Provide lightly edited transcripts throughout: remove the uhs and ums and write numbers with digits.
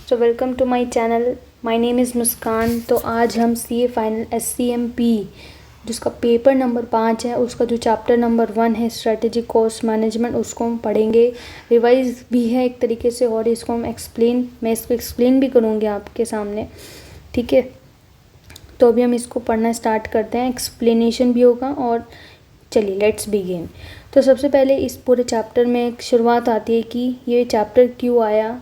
So welcome to my channel. My name is Muskan. तो आज हम सीए फाइनल SCMP जिसका पेपर नंबर 5 है, उसका जो चैप्टर नंबर 1 है स्ट्रेटेजिक कॉस्ट मैनेजमेंट, उसको हम पढ़ेंगे। रिवाइज भी है एक तरीके से, और इसको मैं इसको एक्सप्लेन भी करूँगी आपके सामने, ठीक है। तो अभी हम इसको पढ़ना स्टार्ट करते हैं, एक्सप्लेनेशन भी होगा। और चलिए लेट्स बिगिन। तो सबसे पहले इस पूरे चैप्टर में एक शुरुआत आती है कि ये चैप्टर क्यों आया,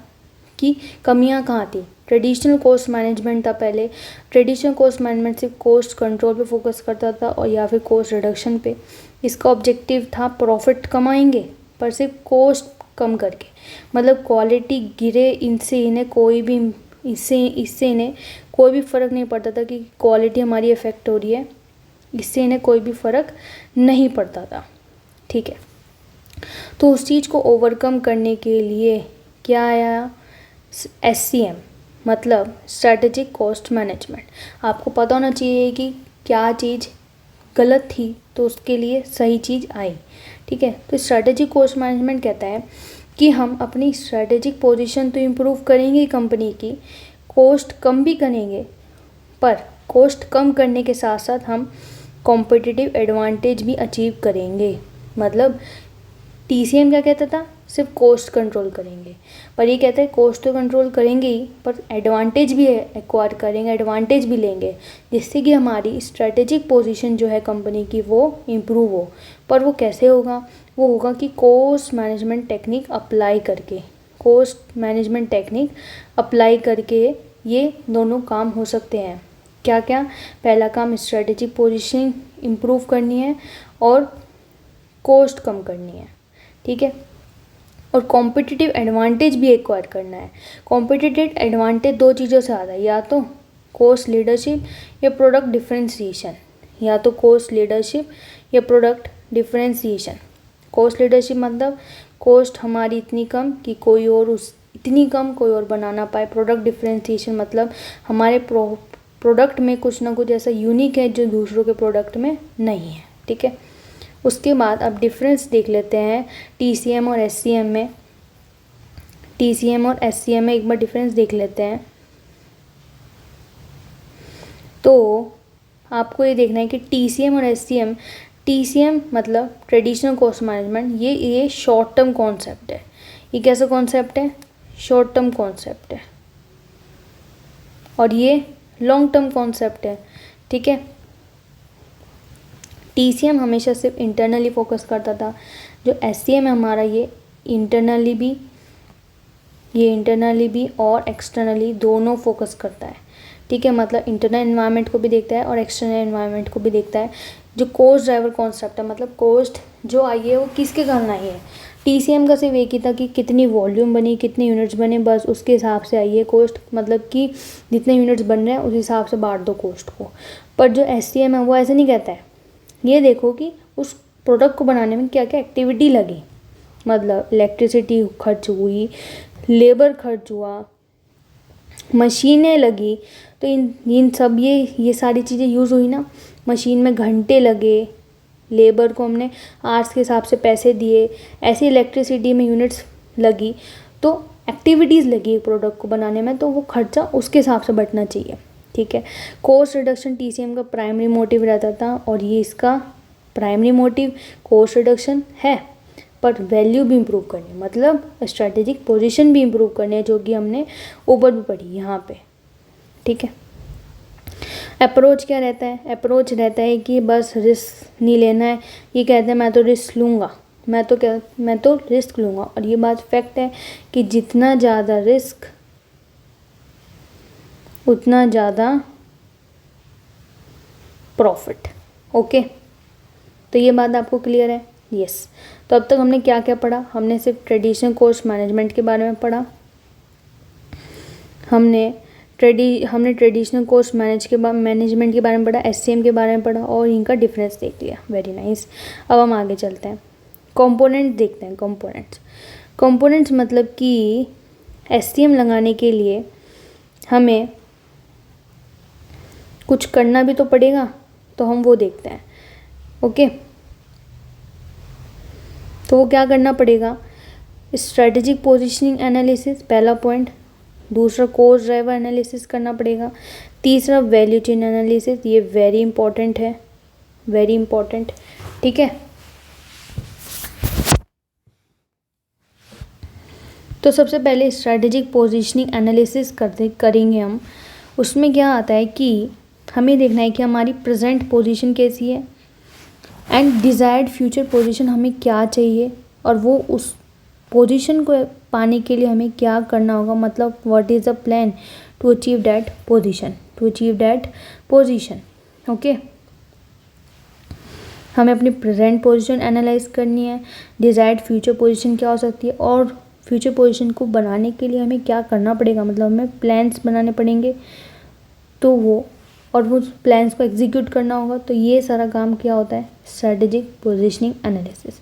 कि कमियां कहाँ थी। ट्रेडिशनल कॉस्ट मैनेजमेंट था पहले। ट्रेडिशनल कॉस्ट मैनेजमेंट सिर्फ कॉस्ट कंट्रोल पे फोकस करता था और या फिर कॉस्ट रिडक्शन पे। इसका ऑब्जेक्टिव था प्रॉफिट कमाएंगे पर सिर्फ कॉस्ट कम करके, मतलब क्वालिटी गिरे इससे इन्हें कोई भी फ़र्क नहीं पड़ता था कि क्वालिटी हमारी अफेक्ट हो रही है, इससे इन्हें कोई भी फ़र्क नहीं पड़ता था, ठीक है। तो उस चीज़ को ओवरकम करने के लिए क्या आया, SCM मतलब स्ट्रैटेजिक कॉस्ट मैनेजमेंट। आपको पता होना चाहिए कि क्या चीज़ गलत थी तो उसके लिए सही चीज़ आई, ठीक है। तो स्ट्रैटेजिक कॉस्ट मैनेजमेंट कहता है कि हम अपनी स्ट्रैटेजिक पोजीशन तो इम्प्रूव करेंगे कंपनी की, कॉस्ट कम भी करेंगे, पर कॉस्ट कम करने के साथ साथ हम कॉम्पिटिटिव एडवांटेज भी अचीव करेंगे। मतलब TCM क्या कहता था, सिर्फ कॉस्ट कंट्रोल करेंगे, पर ये कहता है कॉस्ट तो कंट्रोल करेंगे ही पर एडवांटेज भी एक्वायर करेंगे, एडवांटेज भी लेंगे, जिससे कि हमारी स्ट्रेटेजिक पोजीशन जो है कंपनी की वो इम्प्रूव हो। पर वो कैसे होगा, वो होगा कि कॉस्ट मैनेजमेंट टेक्निक अप्लाई करके, कॉस्ट मैनेजमेंट टेक्निक अप्लाई करके ये दोनों काम हो सकते हैं। क्या क्या, पहला काम स्ट्रेटेजिक पोजीशन इम्प्रूव करनी है और कॉस्ट कम करनी है, ठीक है। और कॉम्पिटिटिव एडवांटेज भी एक्वायर करना है। कॉम्पिटिटिव एडवांटेज दो चीज़ों से आता है, या तो कॉस्ट लीडरशिप या प्रोडक्ट डिफरेंशिएशन, या तो कॉस्ट लीडरशिप या प्रोडक्ट डिफरेंशिएशन। कॉस्ट लीडरशिप मतलब कॉस्ट हमारी इतनी कम कि कोई और इतनी कम कोई और बना ना पाए। प्रोडक्ट डिफरेंशिएशन मतलब हमारे प्रोडक्ट में कुछ ना कुछ ऐसा यूनिक है जो दूसरों के प्रोडक्ट में नहीं है, ठीक है। उसके बाद अब डिफरेंस देख लेते हैं TCM और SCM में। TCM और SCM में एक बार डिफरेंस देख लेते हैं। तो आपको ये देखना है कि TCM और SCM, TCM मतलब ट्रेडिशनल कॉस्ट मैनेजमेंट, ये शॉर्ट टर्म कॉन्सेप्ट है। ये कैसा कॉन्सेप्ट है, शॉर्ट टर्म कॉन्सेप्ट है, और ये लॉन्ग टर्म कॉन्सेप्ट है, ठीक है। TCM हमेशा सिर्फ इंटरनली फोकस करता था, जो SCM है हमारा ये इंटरनली भी और एक्सटर्नली दोनों फोकस करता है, ठीक है। मतलब इंटरनल एनवायरनमेंट को भी देखता है और एक्सटर्नल एनवायरनमेंट को भी देखता है। जो कॉस्ट ड्राइवर कॉन्सेप्ट है, मतलब कॉस्ट जो आई है वो किसके कारण आई है। TCM का सिर्फ एक ही था कि कितनी वॉल्यूम बनी, कितने यूनिट्स बने, बस उसके हिसाब से आई है कॉस्ट, मतलब कि जितने यूनिट्स बन रहे हैं उस हिसाब से बांट दो कॉस्ट को। पर जो SCM है वो ऐसे नहीं कहता है, ये देखो कि उस प्रोडक्ट को बनाने में क्या क्या एक्टिविटी लगी, मतलब इलेक्ट्रिसिटी खर्च हुई, लेबर खर्च हुआ, मशीनें लगी, तो इन सब ये सारी चीज़ें यूज़ हुई ना। मशीन में घंटे लगे, लेबर को हमने आवर्स के हिसाब से पैसे दिए, ऐसे इलेक्ट्रिसिटी में यूनिट्स लगी, तो एक्टिविटीज़ लगी प्रोडक्ट को बनाने में, तो वो खर्चा उसके हिसाब से बचना चाहिए, ठीक है। कॉस्ट रिडक्शन TCM का प्राइमरी मोटिव रहता था, और ये इसका प्राइमरी मोटिव कॉस्ट रिडक्शन है, पर वैल्यू भी इम्प्रूव करनी, मतलब स्ट्रैटेजिक पोजीशन भी इम्प्रूव करनी है, जो कि हमने ऊपर भी पढ़ी यहाँ पे, ठीक है। अप्रोच क्या रहता है, अप्रोच रहता है कि बस रिस्क नहीं लेना है। ये कहते हैं मैं तो रिस्क लूँगा, मैं तो रिस्क लूँगा, और ये बात फैक्ट है कि जितना ज़्यादा रिस्क उतना ज़्यादा प्रॉफिट, ओके। तो ये बात आपको क्लियर है, यस। तो अब तक हमने क्या क्या पढ़ा, हमने सिर्फ ट्रेडिशनल कॉस्ट मैनेजमेंट के बारे में पढ़ा, हमने ट्रेडिशनल कॉस्ट मैनेजमेंट के बारे में पढ़ा, SCM के बारे में पढ़ा और इनका डिफरेंस देख लिया, वेरी नाइस। अब हम आगे चलते हैं, कंपोनेंट देखते हैं। कंपोनेंट्स मतलब कि SCM लगाने के लिए हमें कुछ करना भी तो पड़ेगा, तो हम वो देखते हैं, ओके। तो वो क्या करना पड़ेगा, स्ट्रेटेजिक पोजीशनिंग एनालिसिस, पहला पॉइंट। दूसरा कोस्ट ड्राइवर एनालिसिस करना पड़ेगा, तीसरा वैल्यू चेन एनालिसिस, ये वेरी इंपॉर्टेंट है, वेरी इंपॉर्टेंट। ठीक है, तो सबसे पहले स्ट्रैटेजिक पोजीशनिंग एनालिसिस करेंगे हम। उसमें क्या आता है कि हमें देखना है कि हमारी प्रेजेंट पोजीशन कैसी है एंड डिज़ायर्ड फ्यूचर पोजीशन हमें क्या चाहिए, और वो उस पोजीशन को पाने के लिए हमें क्या करना होगा, मतलब what is the plan to achieve that position, to achieve that position. Okay, हमें अपनी प्रेजेंट पोजीशन एनालाइज करनी है, डिज़ायर्ड फ्यूचर पोजीशन क्या हो सकती है, और फ्यूचर पोजीशन को बनाने के लिए हमें क्या करना पड़ेगा, मतलब हमें प्लान्स बनाने पड़ेंगे, तो वो और वो प्लान्स को एग्जीक्यूट करना होगा। तो ये सारा काम क्या होता है, स्ट्रैटेजिक पोजीशनिंग एनालिसिस,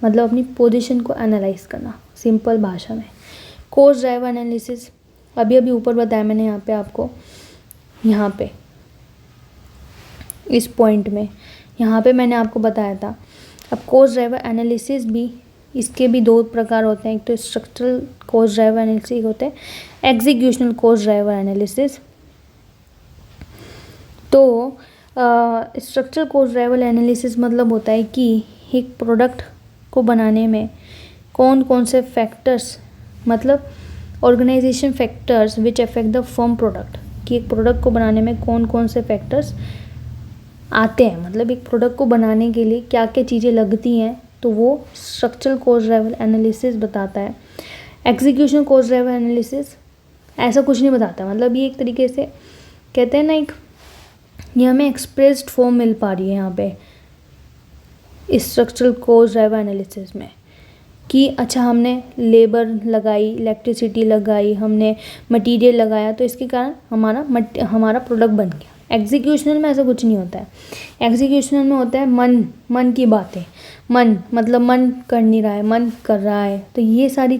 मतलब अपनी पोजीशन को एनालाइज करना सिंपल भाषा में। कोस्ट ड्राइवर एनालिसिस अभी अभी ऊपर बताया मैंने यहाँ पे आपको, यहाँ पे इस पॉइंट में यहाँ पे मैंने आपको बताया था। अब कोस्ट ड्राइवर एनालिसिस भी, इसके भी दो प्रकार होते हैं, एक तो स्ट्रक्चरल कोस्ट ड्राइवर एनालिसिस होते हैं, एग्जीक्यूशनल कोस्ट ड्राइवर एनालिसिस। तो स्ट्रक्चरल कोस्ट ड्राइवर एनालिसिस मतलब होता है कि एक प्रोडक्ट को बनाने में कौन कौन से फैक्टर्स, मतलब organisation factors which affect the firm product, कि एक प्रोडक्ट को बनाने में कौन कौन से फैक्टर्स आते हैं, मतलब एक प्रोडक्ट को बनाने के लिए क्या क्या चीज़ें लगती हैं, तो वो स्ट्रक्चरल कोस्ट ड्राइवर एनालिसिस बताता है। एग्जीक्यूशन कोस्ट ड्राइवर एनालिसिस ऐसा कुछ नहीं बताता, मतलब ये एक तरीके से कहते हैं ना, एक ये हमें एक्सप्रेस्ड फॉर्म मिल पा रही है यहाँ पे स्ट्रक्चरल कोस्ट ड्राइवर एनालिसिस में, कि अच्छा हमने लेबर लगाई, इलेक्ट्रिसिटी लगाई, हमने मटेरियल लगाया, तो इसके कारण हमारा प्रोडक्ट बन गया। एग्जीक्यूशनल में ऐसा कुछ नहीं होता है। एग्जीक्यूशनल में होता है मन की बातें, मन मतलब मन कर नहीं रहा है, मन कर रहा है, तो ये सारी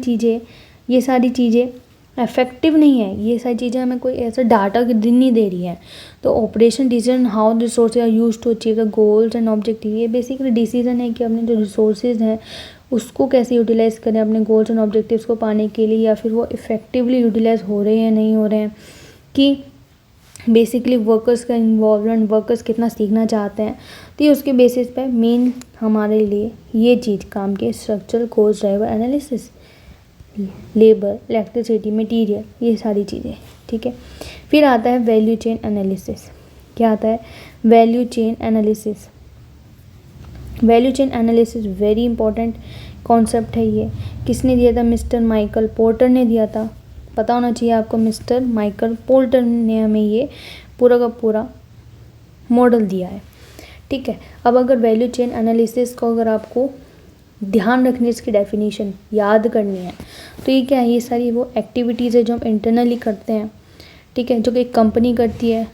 चीज़ें इफेक्टिव नहीं है, ये सारी चीज़ें हमें कोई ऐसा डाटा नहीं दे रही है। तो operation decision how resources are used to achieve the goals and objective, ये बेसिकली डिसीजन है कि अपने जो रिसोर्सेज हैं उसको कैसे यूटिलाइज़ करें अपने गोल्स एंड ऑब्जेक्टिव्स को पाने के लिए, या फिर वो इफ़ेक्टिवली यूटिलाइज हो रहे हैं नहीं हो रहे हैं, कि बेसिकली वर्कर्स का इन्वॉल्वमेंट, वर्कर्स कितना सीखना चाहते हैं। तो ये उसके बेसिस पे मेन हमारे लिए ये चीज़ काम की structural cost driver analysis, labour, electricity, material, ये सारी चीज़ें। ठीक है, फिर आता है वैल्यू चेन एनालिसिस। क्या आता है, value chain analysis. Value chain analysis very important concept है। ये किसने दिया था, मिस्टर माइकल पोर्टर ने दिया था, पता होना चाहिए आपको। मिस्टर माइकल पोर्टर ने हमें ये पूरा का पूरा मॉडल दिया है। ठीक है, अब अगर वैल्यू चेन एनालिसिस को अगर आपको ध्यान रखनी, इसकी डेफिनेशन याद करनी है, तो ये क्या है, ये सारी वो एक्टिविटीज़ है जो हम इंटरनली करते हैं। ठीक है, जो कि एक कंपनी करती है,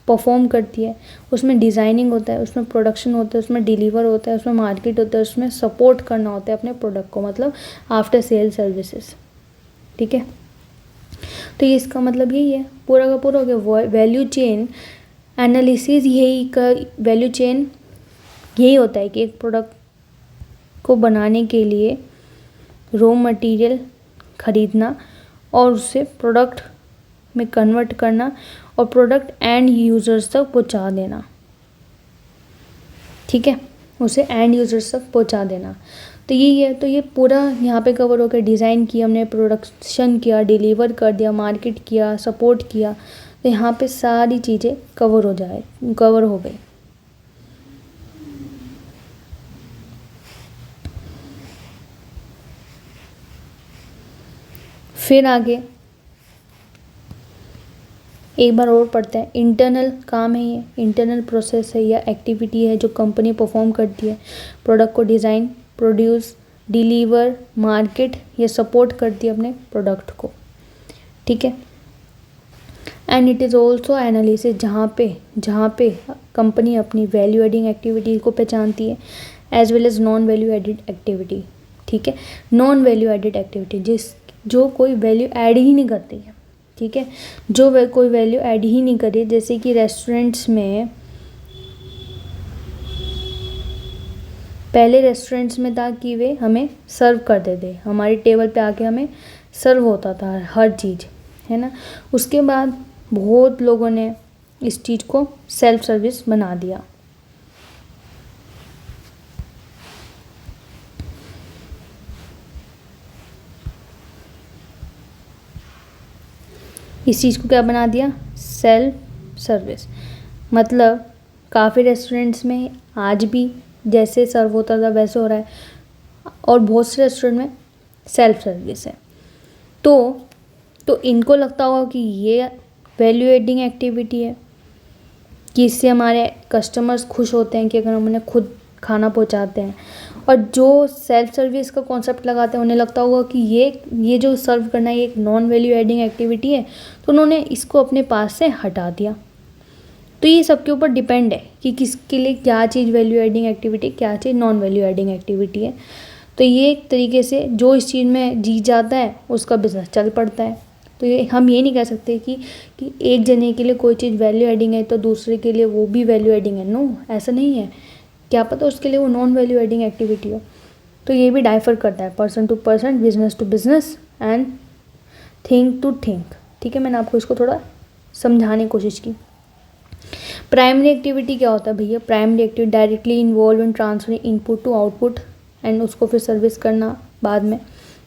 परफॉर्म करती है। उसमें डिज़ाइनिंग होता है, उसमें प्रोडक्शन होता है, उसमें डिलीवर होता है, उसमें मार्केट होता है, उसमें सपोर्ट करना होता है अपने प्रोडक्ट को, मतलब आफ्टर सेल सर्विसेज। ठीक है, तो ये इसका मतलब यही है, पूरा का पूरा हो गया। Value chain analysis value chain यही होता है कि एक प्रोडक्ट को बनाने के लिए रॉ मटेरियल खरीदना और उसे प्रोडक्ट में कन्वर्ट करना और प्रोडक्ट एंड यूज़र्स तक पहुंचा देना। ठीक है, उसे एंड यूज़र्स तक पहुंचा देना, तो यही है। तो ये पूरा यहाँ पे कवर हो गया। डिज़ाइन किया हमने, प्रोडक्शन किया, डिलीवर कर दिया, मार्केट किया, सपोर्ट किया, तो यहाँ पे सारी चीज़ें कवर हो गई। फिर आगे एक बार और पढ़ते हैं। इंटरनल काम है, ये इंटरनल प्रोसेस है या एक्टिविटी है जो कंपनी परफॉर्म करती है। प्रोडक्ट को डिज़ाइन, प्रोड्यूस, डिलीवर, मार्केट या सपोर्ट करती है अपने प्रोडक्ट को। ठीक है, and it is also analysis, जहाँ पे कंपनी अपनी वैल्यू एडिंग एक्टिविटी को पहचानती है, as well as non value added activity. ठीक है, नॉन वैल्यू एडिड एक्टिविटी जो कोई वैल्यू ऐड ही नहीं करती है। ठीक है, जो कोई वैल्यू ऐड ही नहीं करी, जैसे कि रेस्टोरेंट्स में, पहले रेस्टोरेंट्स में था कि वे हमें सर्व कर देते, हमारी टेबल पे आके हमें सर्व होता था हर चीज़। है ना। उसके बाद बहुत लोगों ने इस चीज़ को सेल्फ सर्विस बना दिया। इस चीज़ को क्या बना दिया, सेल्फ सर्विस। मतलब काफ़ी रेस्टोरेंट्स में आज भी जैसे सर्व होता था वैसे हो रहा है, और बहुत से रेस्टोरेंट में सेल्फ सर्विस है। तो इनको लगता होगा कि ये वैल्यू एडिंग एक्टिविटी है, कि इससे हमारे कस्टमर्स खुश होते हैं कि अगर हम उन्हें खुद खाना पहुंचाते हैं। और जो सेल्फ सर्विस का कॉन्सेप्ट लगाते हैं उन्हें लगता होगा कि ये जो सर्व करना है ये एक नॉन वैल्यू एडिंग एक्टिविटी है, तो उन्होंने इसको अपने पास से हटा दिया। तो ये सबके ऊपर डिपेंड है कि किसके लिए क्या चीज़ वैल्यू एडिंग एक्टिविटी, क्या चीज़ नॉन वैल्यू एडिंग एक्टिविटी है। तो ये एक तरीके से जो इस चीज़ में जीत जाता है उसका बिजनेस चल पड़ता है। तो ये हम ये नहीं कह सकते कि एक जने के लिए कोई चीज़ वैल्यू एडिंग है तो दूसरे के लिए वो भी वैल्यू एडिंग है। नो, ऐसा नहीं है। क्या पता उसके लिए वो नॉन वैल्यू एडिंग एक्टिविटी हो। तो ये भी डाइफर करता है person to person, business to business and think to think. ठीक है, मैंने आपको इसको थोड़ा समझाने की कोशिश की। प्राइमरी एक्टिविटी क्या होता है भैया? Primary activity directly involve in transferring input to output and उसको फिर सर्विस करना बाद में,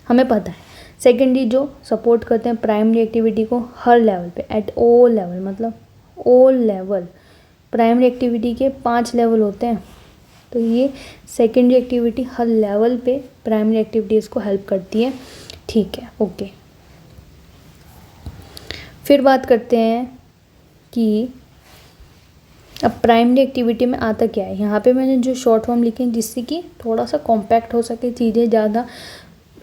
हमें पता है। सेकेंडरी जो सपोर्ट करते हैं प्राइमरी एक्टिविटी को हर लेवल पे, एट ऑल लेवल, मतलब ऑल लेवल। प्राइमरी एक्टिविटी के 5 लेवल होते हैं, तो ये सेकेंडरी एक्टिविटी हर लेवल पे प्राइमरी एक्टिविटीज़ को हेल्प करती है। ठीक है, ओके। फिर बात करते हैं कि अब प्राइमरी एक्टिविटी में आता क्या है। यहाँ पे मैंने जो शॉर्ट फॉर्म लिखे हैं जिससे कि थोड़ा सा कॉम्पैक्ट हो सके, चीज़ें ज़्यादा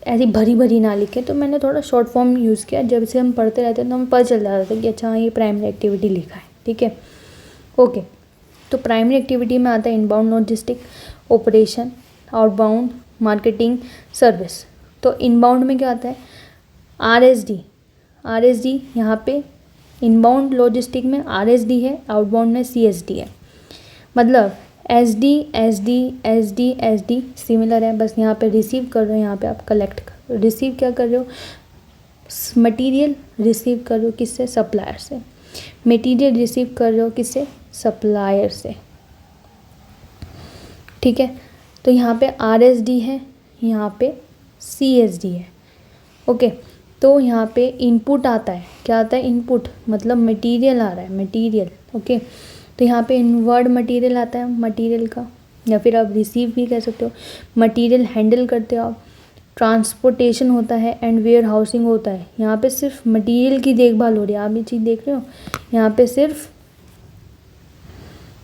ऐसी भरी भरी ना लिखें, तो मैंने थोड़ा शॉर्ट फॉर्म यूज़ किया। जब से हम पढ़ते रहते हैं तो हमें पता चल जाता था कि अच्छा ये प्राइमरी एक्टिविटी लिखा है। ठीक है, ओके। तो प्राइमरी एक्टिविटी में आता है inbound logistic, operation, outbound, marketing, service. तो इनबाउंड में क्या आता है? आरएसडी यहाँ पे इनबाउंड लॉजिस्टिक में आरएसडी है, आउटबाउंड में सीएसडी है। मतलब एसडी सिमिलर है, बस यहाँ पे रिसीव कर रहे हो, यहाँ पे आप कलेक्ट कर। रिसीव क्या कर रहे हो? मटेरियल रिसीव कर रहे हो किससे? सप्लायर से। मटेरियल रिसीव कर रहे हो किससे? सप्लायर से। ठीक है, तो यहाँ पे आरएसडी है, यहाँ पे सीएसडी है। ओके, तो यहाँ पे इनपुट आता है। क्या आता है? इनपुट मतलब मटेरियल आ रहा है, मटेरियल। ओके, तो यहाँ पे इनवर्ड मटेरियल आता है मटेरियल का, या फिर आप रिसीव भी कह सकते हो। मटेरियल हैंडल करते हो आप, ट्रांसपोर्टेशन होता है एंड वेयर हाउसिंग होता है। यहाँ पे सिर्फ मटेरियल की देखभाल हो रही है, आप ये चीज़ देख रहे हो, यहाँ पे सिर्फ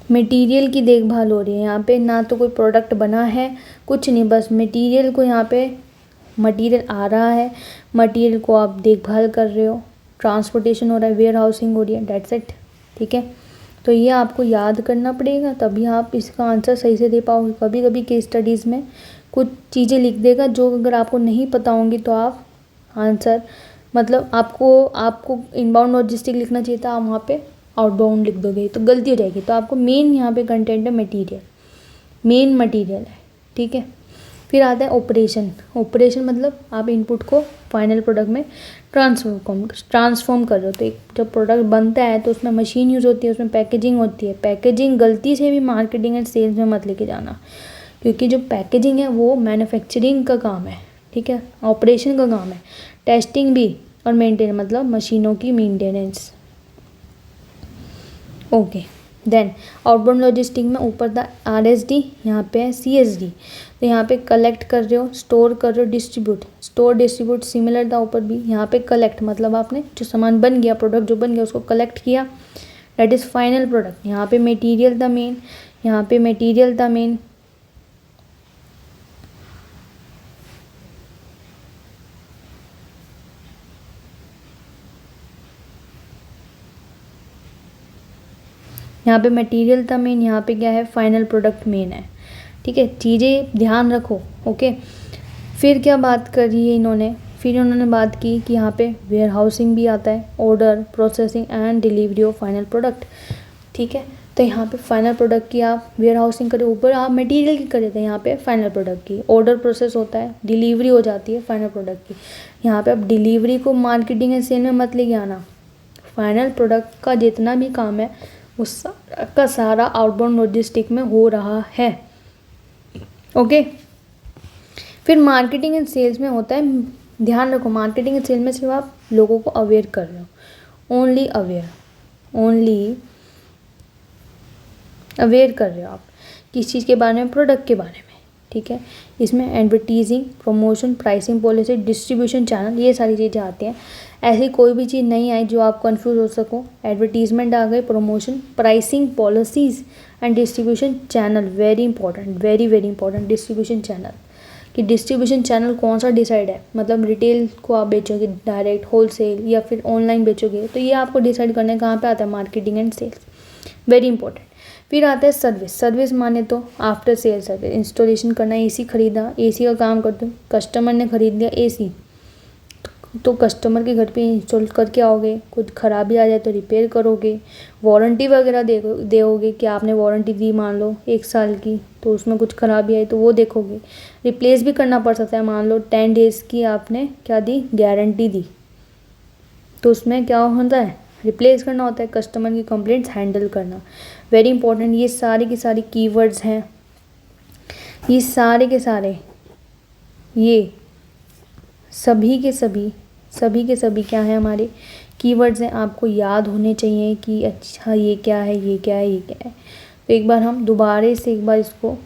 मटेरियल की देखभाल हो रही है। यहाँ पे ना तो कोई प्रोडक्ट बना है, कुछ नहीं, बस मटेरियल को, यहाँ पे मटेरियल आ रहा है, मटेरियल को आप देखभाल कर रहे हो, ट्रांसपोर्टेशन हो रहा है, वेयर हाउसिंग हो रही है, डेट्स इट। ठीक है, तो ये आपको याद करना पड़ेगा, तभी आप इसका आंसर सही से दे पाओगे। कभी कभी केस स्टडीज़ में कुछ चीज़ें लिख देगा जो अगर आपको नहीं पता होंगी तो आप आंसर, मतलब आपको इनबाउंड लॉजिस्टिक लिखना चाहिए था, आप वहाँ पे आउटबाउंड लिख दोगे तो गलती हो जाएगी। तो आपको मेन यहाँ पे कंटेंट है मटेरियल, मेन मटेरियल है। ठीक है, फिर आता है ऑपरेशन मतलब आप इनपुट को फाइनल प्रोडक्ट में ट्रांसफॉर्म कर रहे हो। तो एक जब प्रोडक्ट बनता है तो उसमें मशीन यूज़ होती है, उसमें पैकेजिंग होती है। पैकेजिंग गलती से भी मार्केटिंग एंड सेल्स में मत लेके जाना, क्योंकि जो पैकेजिंग है वो मैन्युफैक्चरिंग का काम है। ठीक है, ऑपरेशन का काम है टेस्टिंग भी और मेंटेन, मतलब मशीनों की maintenance. Okay, then outbound logistic में ऊपर था आरएसडी, यहाँ पे है सीएसडी। तो यहाँ पे कलेक्ट कर रहे हो, स्टोर कर रहे हो, डिस्ट्रीब्यूट। स्टोर डिस्ट्रीब्यूट सिमिलर था ऊपर भी। यहाँ पे कलेक्ट मतलब आपने जो सामान बन गया, प्रोडक्ट जो बन गया उसको कलेक्ट किया, दैट इज़ फाइनल प्रोडक्ट। यहाँ पे मटेरियल था मेन, यहाँ पे मटेरियल था मेन। यहाँ पे मटेरियल था मेन, यहाँ पे क्या है? फाइनल प्रोडक्ट मेन है। ठीक है, चीज़ें ध्यान रखो। ओके, फिर क्या बात करी है इन्होंने? फिर उन्होंने बात की कि यहाँ पे वेयर हाउसिंग भी आता है, order, processing and delivery of final product. ठीक है, तो यहाँ पे फाइनल प्रोडक्ट की आप वेयर हाउसिंग करें, ऊपर आप मटेरियल की करे थे, यहाँ पे फाइनल प्रोडक्ट की ऑर्डर प्रोसेस होता है, डिलीवरी हो जाती है फाइनल प्रोडक्ट की। यहाँ पे आप डिलीवरी को मार्केटिंग एंड सेल में मत लेके आना। फाइनल प्रोडक्ट का जितना भी काम है वो सारा का सारा आउटबाउंड लॉजिस्टिक में हो रहा है। ओके, फिर मार्केटिंग एंड सेल्स में होता है, ध्यान रखो मार्केटिंग एंड सेल में सिर्फ आप लोगों को अवेयर कर रहे हो, ओनली अवेयर कर रहे हो आप किस चीज़ के बारे में, प्रोडक्ट के बारे में, ठीक है। इसमें advertising, promotion, pricing policy, distribution channel, ये सारी चीज़ें आती हैं। ऐसी कोई भी चीज़ नहीं आई जो आप कंफ्यूज हो सको। एडवर्टीजमेंट आ गए, promotion, pricing policies and distribution channel, very important, very very important. Distribution channel कि डिस्ट्रीब्यूशन चैनल कौन सा डिसाइड है, मतलब रिटेल को आप बेचोगे डायरेक्ट, होलसेल या फिर ऑनलाइन बेचोगे, तो ये आपको डिसाइड करने कहाँ पे आता है, marketing and sales, very important. फिर आता है सर्विस। सर्विस माने तो आफ्टर सेल सर्विस, इंस्टॉलेशन करना, एसी खरीदा, एसी का काम करते हो, कस्टमर ने खरीद लिया एसी, तो कस्टमर के घर पे इंस्टॉल करके आओगे, कुछ ख़राबी आ जाए तो रिपेयर करोगे, वारंटी वगैरह दोगे कि आपने वारंटी दी मान लो 1 साल की, तो उसमें कुछ ख़राबी आई तो वो देखोगे। रिप्लेस भी करना पड़ सकता है, मान लो 10 डेज़ की आपने क्या दी, गारंटी दी, तो उसमें क्या होता है, रिप्लेस करना होता है। कस्टमर की कंप्लेंट्स हैंडल करना, वेरी इंपॉर्टेंट। ये सारी की सारी कीवर्ड्स हैं, ये सारे के सारे, ये सभी के सभी क्या है, हमारे कीवर्ड्स हैं, आपको याद होने चाहिए कि अच्छा ये क्या है, ये क्या है, ये क्या है। तो एक बार हम दोबारा से एक बार इसको,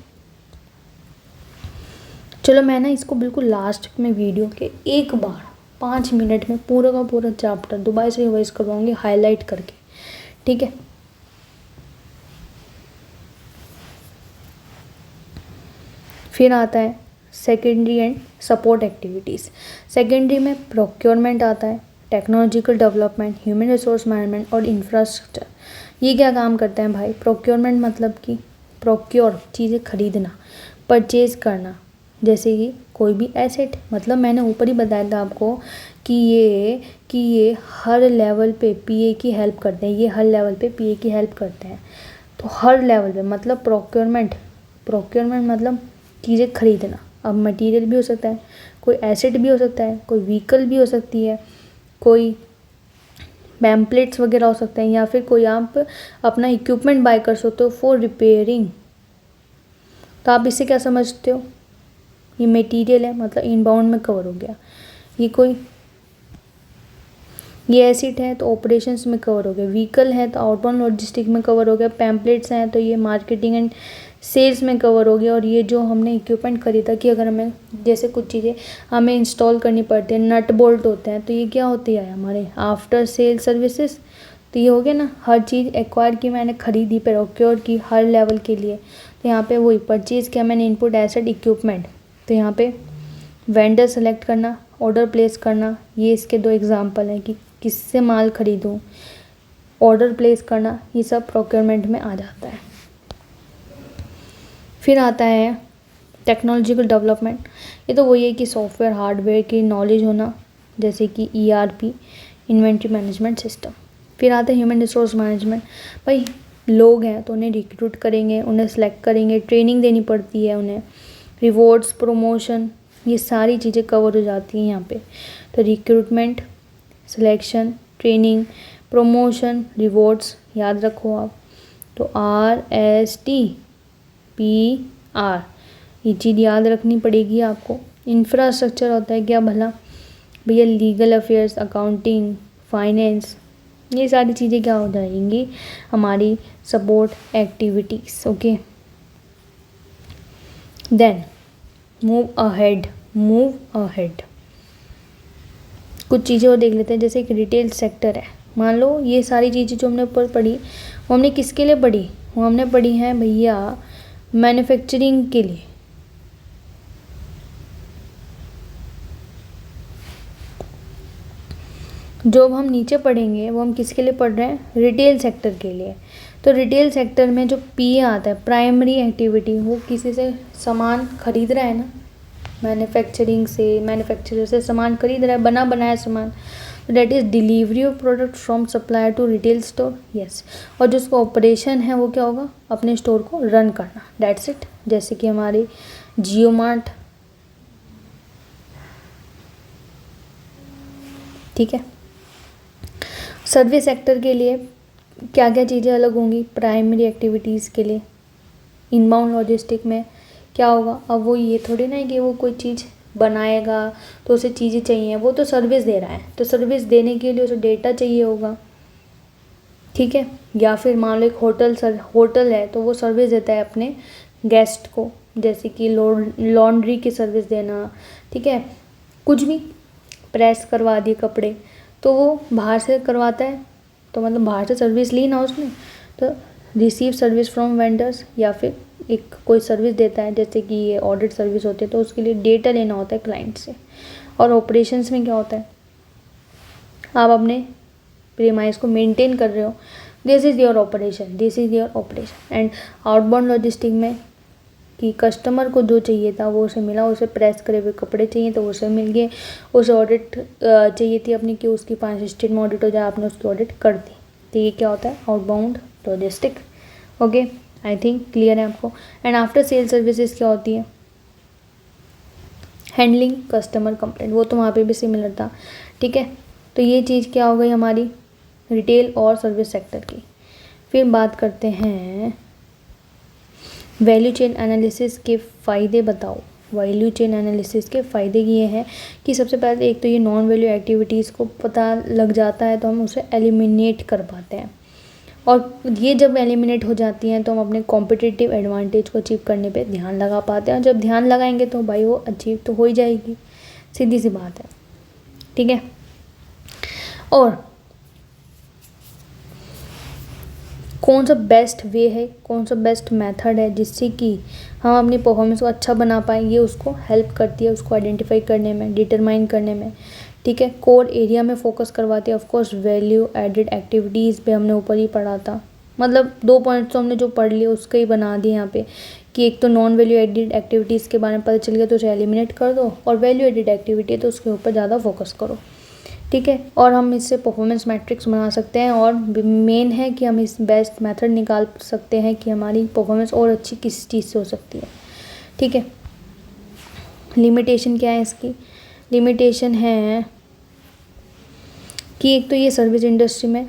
चलो मैं ना इसको बिल्कुल लास्ट में वीडियो के एक बार 5 मिनट में पूरा का पूरा चैप्टर दोबारा से रिवाइज करवाऊंगी हाईलाइट करके, ठीक है। फिर आता है secondary and support activities. Secondary में प्रोक्योरमेंट आता है, technological development, human resource management और इंफ्रास्ट्रक्चर। ये क्या काम करते हैं भाई, प्रोक्योरमेंट मतलब कि प्रोक्योर चीज़ें खरीदना, परचेज़ करना, जैसे कि कोई भी एसेट, मतलब मैंने ऊपर ही बताया था आपको कि ये हर लेवल पे पीए की हेल्प करते हैं, ये हर लेवल पे पीए की हेल्प करते हैं। तो हर लेवल पे मतलब प्रोक्योरमेंट मतलब चीज़ें खरीदना। अब मटेरियल भी हो सकता है, कोई एसेट भी हो सकता है, कोई व्हीकल भी हो सकती है, कोई पैम्पलेट्स वगैरह हो सकते हैं, या फिर कोई आप अपना इक्विपमेंट बाय कर सकते हो फॉर रिपेयरिंग। तो आप इससे क्या समझते हो, ये मटेरियल है मतलब इनबाउंड में कवर हो गया, ये एसिड है तो ऑपरेशंस में कवर हो गया, व्हीकल है तो आउटबाउंड लॉजिस्टिक में कवर हो गया, पैम्पलेट्स हैं तो ये मार्केटिंग एंड सेल्स में कवर हो गया। और ये जो हमने इक्विपमेंट खरीदा कि अगर हमें जैसे कुछ चीज़ें हमें इंस्टॉल करनी पड़ती है, नट बोल्ट होते हैं, तो ये क्या होती है हमारे आफ्टर सेल सर्विसेज। तो ये हो गया ना, हर चीज़ एक्वायर की मैंने खरीदी, प्रोक्योर की हर लेवल के लिए। तो यहाँ पे वही परचेज़ किया मैंने, इनपुट एसेट इक्विपमेंट, तो यहाँ पे वेंडर सेलेक्ट करना, ऑर्डर प्लेस करना, ये इसके 2 एग्जाम्पल हैं कि किससे माल खरीदूँ, ऑर्डर प्लेस करना, ये सब प्रोक्योरमेंट में आ जाता है। फिर आता है टेक्नोलॉजिकल डेवलपमेंट। ये तो वही है कि सॉफ्टवेयर हार्डवेयर की नॉलेज होना, जैसे कि ERP, इन्वेंट्री मैनेजमेंट सिस्टम। फिर आता है ह्यूमन रिसोर्स मैनेजमेंट। भाई लोग हैं तो उन्हें रिक्रूट करेंगे, उन्हें सेलेक्ट करेंगे, ट्रेनिंग देनी पड़ती है उन्हें, रिवॉर्ड्स, प्रमोशन, ये सारी चीज़ें कवर हो जाती हैं यहाँ पे। तो recruitment, selection, training, promotion, rewards याद रखो आप। तो RSTPR ये चीज़ याद रखनी पड़ेगी आपको। इंफ्रास्ट्रक्चर होता है क्या भला भैया, लीगल अफेयर्स, अकाउंटिंग, फाइनेंस, ये सारी चीज़ें क्या हो जाएंगी हमारी support activities. Okay, then move ahead. कुछ चीज़ें और देख लेते हैं, जैसे एक रिटेल सेक्टर है। मान लो ये सारी चीज़ें जो हमने ऊपर पढ़ी वो हमने किसके लिए पढ़ी, वो हमने पढ़ी हैं भैया मैन्युफैक्चरिंग के लिए। जो अब हम नीचे पढ़ेंगे वो हम किसके लिए पढ़ रहे हैं, रिटेल सेक्टर के लिए। तो रिटेल सेक्टर में जो पीए आता है, प्राइमरी एक्टिविटी, वो किसी से सामान खरीद रहा है ना, मैन्युफैक्चरिंग से, मैन्युफैक्चरर से सामान खरीद रहा है, बना बनाया सामान, that is delivery of product from supplier to retail store, yes. और जो उसका ऑपरेशन है वो क्या होगा, अपने स्टोर को रन करना, दैट्स इट। जैसे कि हमारे जियो मार्ट, ठीक है। सर्विस सेक्टर के लिए क्या क्या चीज़ें अलग होंगी, प्राइमरी एक्टिविटीज़ के लिए इनबाउंड लॉजिस्टिक में क्या होगा, अब वो ये थोड़ी ना है कि वो कोई चीज़ बनाएगा तो उसे चीज़ें चाहिए, वो तो सर्विस दे रहा है, तो सर्विस देने के लिए उसे डेटा चाहिए होगा, ठीक है। या फिर मान लो एक होटल है तो वो सर्विस देता है अपने गेस्ट को, जैसे कि लॉन्ड्री की सर्विस देना, ठीक है, कुछ भी प्रेस करवा दिए कपड़े तो वो बाहर से करवाता है, तो मतलब बाहर से सर्विस ली ना उसने, तो रिसीव सर्विस फ्रॉम वेंडर्स, या फिर एक कोई सर्विस देता है जैसे कि ये ऑडिट सर्विस होती है, तो उसके लिए डेटा लेना होता है क्लाइंट से। और ऑपरेशंस में क्या होता है, आप अपने प्रीमाइस को मेंटेन कर रहे हो, this is your operation, this is your operation. And outbound logistic में कि कस्टमर को जो चाहिए था वो उसे मिला, उसे प्रेस करे हुए कपड़े चाहिए तो उसे मिल गए, उसे ऑडिट चाहिए थी अपनी कि उसकी 5 स्टेट में ऑडिट हो जाए, आपने उसकी ऑडिट कर दी, तो ये क्या होता है, outbound logistic. Okay, I think clear है आपको। एंड आफ्टर सेल सर्विसेज क्या होती है, हैंडलिंग कस्टमर कंप्लेंट, वो तो वहाँ पे भी सिमिलर था, ठीक है। तो ये चीज़ क्या हो गई हमारी रिटेल और सर्विस सेक्टर की। फिर बात करते हैं वैल्यू चेन एनालिसिस के फ़ायदे बताओ। वैल्यू चेन एनालिसिस के फ़ायदे ये हैं कि सबसे पहले एक तो ये नॉन वैल्यू एक्टिविटीज़ को पता लग जाता है तो हम उसे एलिमिनेट कर पाते हैं, और ये जब एलिमिनेट हो जाती हैं तो हम अपने कॉम्पिटिटिव एडवांटेज को अचीव करने पे ध्यान लगा पाते हैं, और जब ध्यान लगाएंगे तो भाई वो अचीव तो हो ही जाएगी, सीधी सी बात है, ठीक है। और कौन सा बेस्ट वे है, कौन सा बेस्ट मेथड है जिससे कि हम अपनी परफॉर्मेंस को अच्छा बना पाएँ, ये उसको हेल्प करती है, उसको आइडेंटिफाई करने में, डिटरमाइन करने में, ठीक है। कोर एरिया में फोकस करवाती है, ऑफकोर्स वैल्यू एडेड एक्टिविटीज़ पे हमने ऊपर ही पढ़ा था, मतलब 2 पॉइंट्स तो हमने जो पढ़ लिए उसके ही बना दिए यहाँ पे, कि एक तो नॉन वैल्यू एडेड एक्टिविटीज़ के बारे में पता चल गया तो उसे एलिमिनेट कर दो, और वैल्यू एडेड एक्टिविटी है तो उसके ऊपर ज़्यादा फोकस करो, ठीक है। और हम इससे परफॉर्मेंस मैट्रिक्स बना सकते हैं, और मेन है कि हम इस बेस्ट मेथड निकाल सकते हैं कि हमारी परफॉर्मेंस और अच्छी किस चीज़ से हो सकती है, ठीक है। लिमिटेशन क्या है इसकी, लिमिटेशन है कि एक तो ये सर्विस इंडस्ट्री में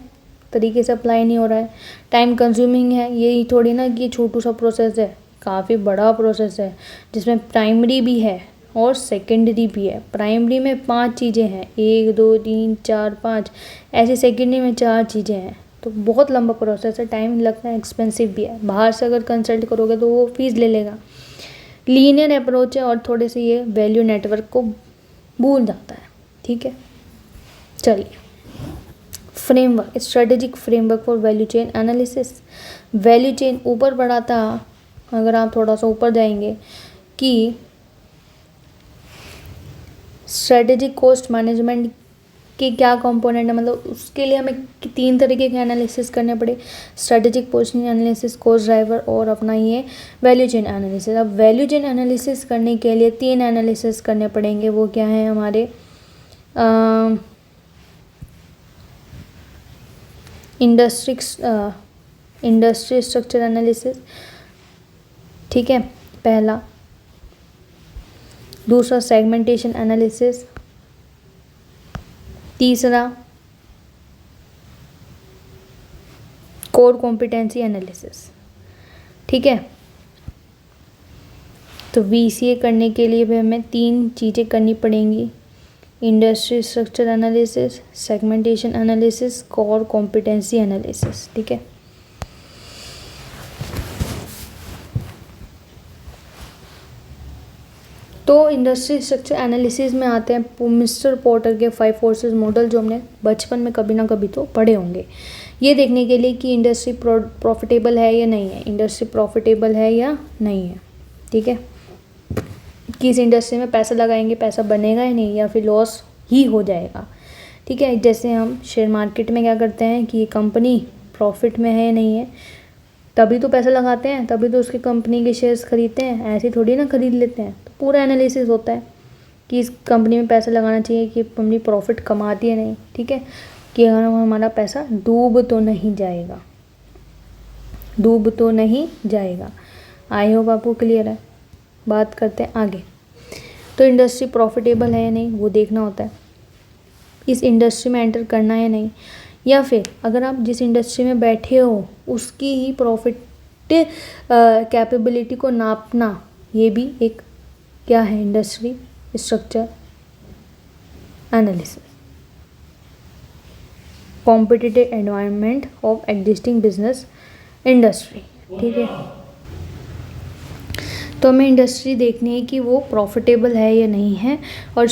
तरीके से अप्लाई नहीं हो रहा है, टाइम कंज्यूमिंग है, ये थोड़ी ना कि छोटू सा प्रोसेस है, काफ़ी बड़ा प्रोसेस है जिसमें प्राइमरी भी है और सेकेंडरी भी है। प्राइमरी में 5 चीज़ें हैं, 1 2 3 4 5, ऐसे सेकेंडरी में 4 चीज़ें हैं, तो बहुत लंबा प्रोसेस है, टाइम लगता है, एक्सपेंसिव भी है, बाहर से अगर कंसल्ट करोगे तो वो फीस ले लेगा। लीनियर अप्रोच है और थोड़े से ये वैल्यू नेटवर्क को भूल जाता है, ठीक है। चलिए, framework, strategic framework for value chain analysis. Value chain ऊपर पढ़ा था, अगर आप थोड़ा सा ऊपर जाएंगे कि स्ट्रेटेजिक कॉस्ट मैनेजमेंट के क्या कंपोनेंट है, मतलब उसके लिए हमें 3 तरीके के एनालिसिस करने पड़े, strategic positioning analysis, cost driver और अपना ये वैल्यू चेन एनालिसिस। अब वैल्यू चेन एनालिसिस करने के लिए 3 एनालिसिस करने पड़ेंगे, वो क्या है हमारे इंडस्ट्री स्ट्रक्चर एनालिसिस, ठीक है, पहला। दूसरा सेगमेंटेशन एनालिसिस, तीसरा कोर कॉम्पिटेंसी एनालिसिस, ठीक है। तो VCA करने के लिए भी हमें 3 चीज़ें करनी पड़ेंगी, industry structure analysis, segmentation analysis, core competency analysis, ठीक है। तो इंडस्ट्री स्ट्रक्चर एनालिसिस में आते हैं मिस्टर पोर्टर के 5 फोर्सेस मॉडल, जो हमने बचपन में कभी ना कभी तो पढ़े होंगे, ये देखने के लिए कि इंडस्ट्री प्रॉफिटेबल है या नहीं है, इंडस्ट्री प्रॉफिटेबल है या नहीं है, ठीक है। किस इंडस्ट्री में पैसा लगाएंगे, पैसा बनेगा या नहीं, या फिर लॉस ही हो जाएगा, ठीक है। जैसे हम शेयर मार्केट में क्या करते हैं कि ये कंपनी प्रॉफिट में है या नहीं है, तभी तो पैसा लगाते हैं, तभी तो उसकी कंपनी के शेयर्स खरीदते हैं, ऐसे थोड़ी ना खरीद लेते हैं, तो पूरा एनालिसिस होता है कि इस कंपनी में पैसा लगाना चाहिए कि कंपनी प्रॉफिट कमाती है नहीं, ठीक है, कि अगर हमारा पैसा डूब तो नहीं जाएगा, डूब तो नहीं जाएगा। आई होप आपको क्लियर है। बात करते हैं आगे। तो इंडस्ट्री प्रॉफिटेबल है या नहीं वो देखना होता है, इस इंडस्ट्री में एंटर करना है नहीं, या फिर अगर आप जिस इंडस्ट्री में बैठे हो उसकी ही प्रॉफिट कैपेबिलिटी को नापना, ये भी एक क्या है, industry structure analysis. Competitive environment of existing business industry, ठीक है। तो हमें इंडस्ट्री देखनी है कि वो प्रॉफिटेबल है या नहीं है, और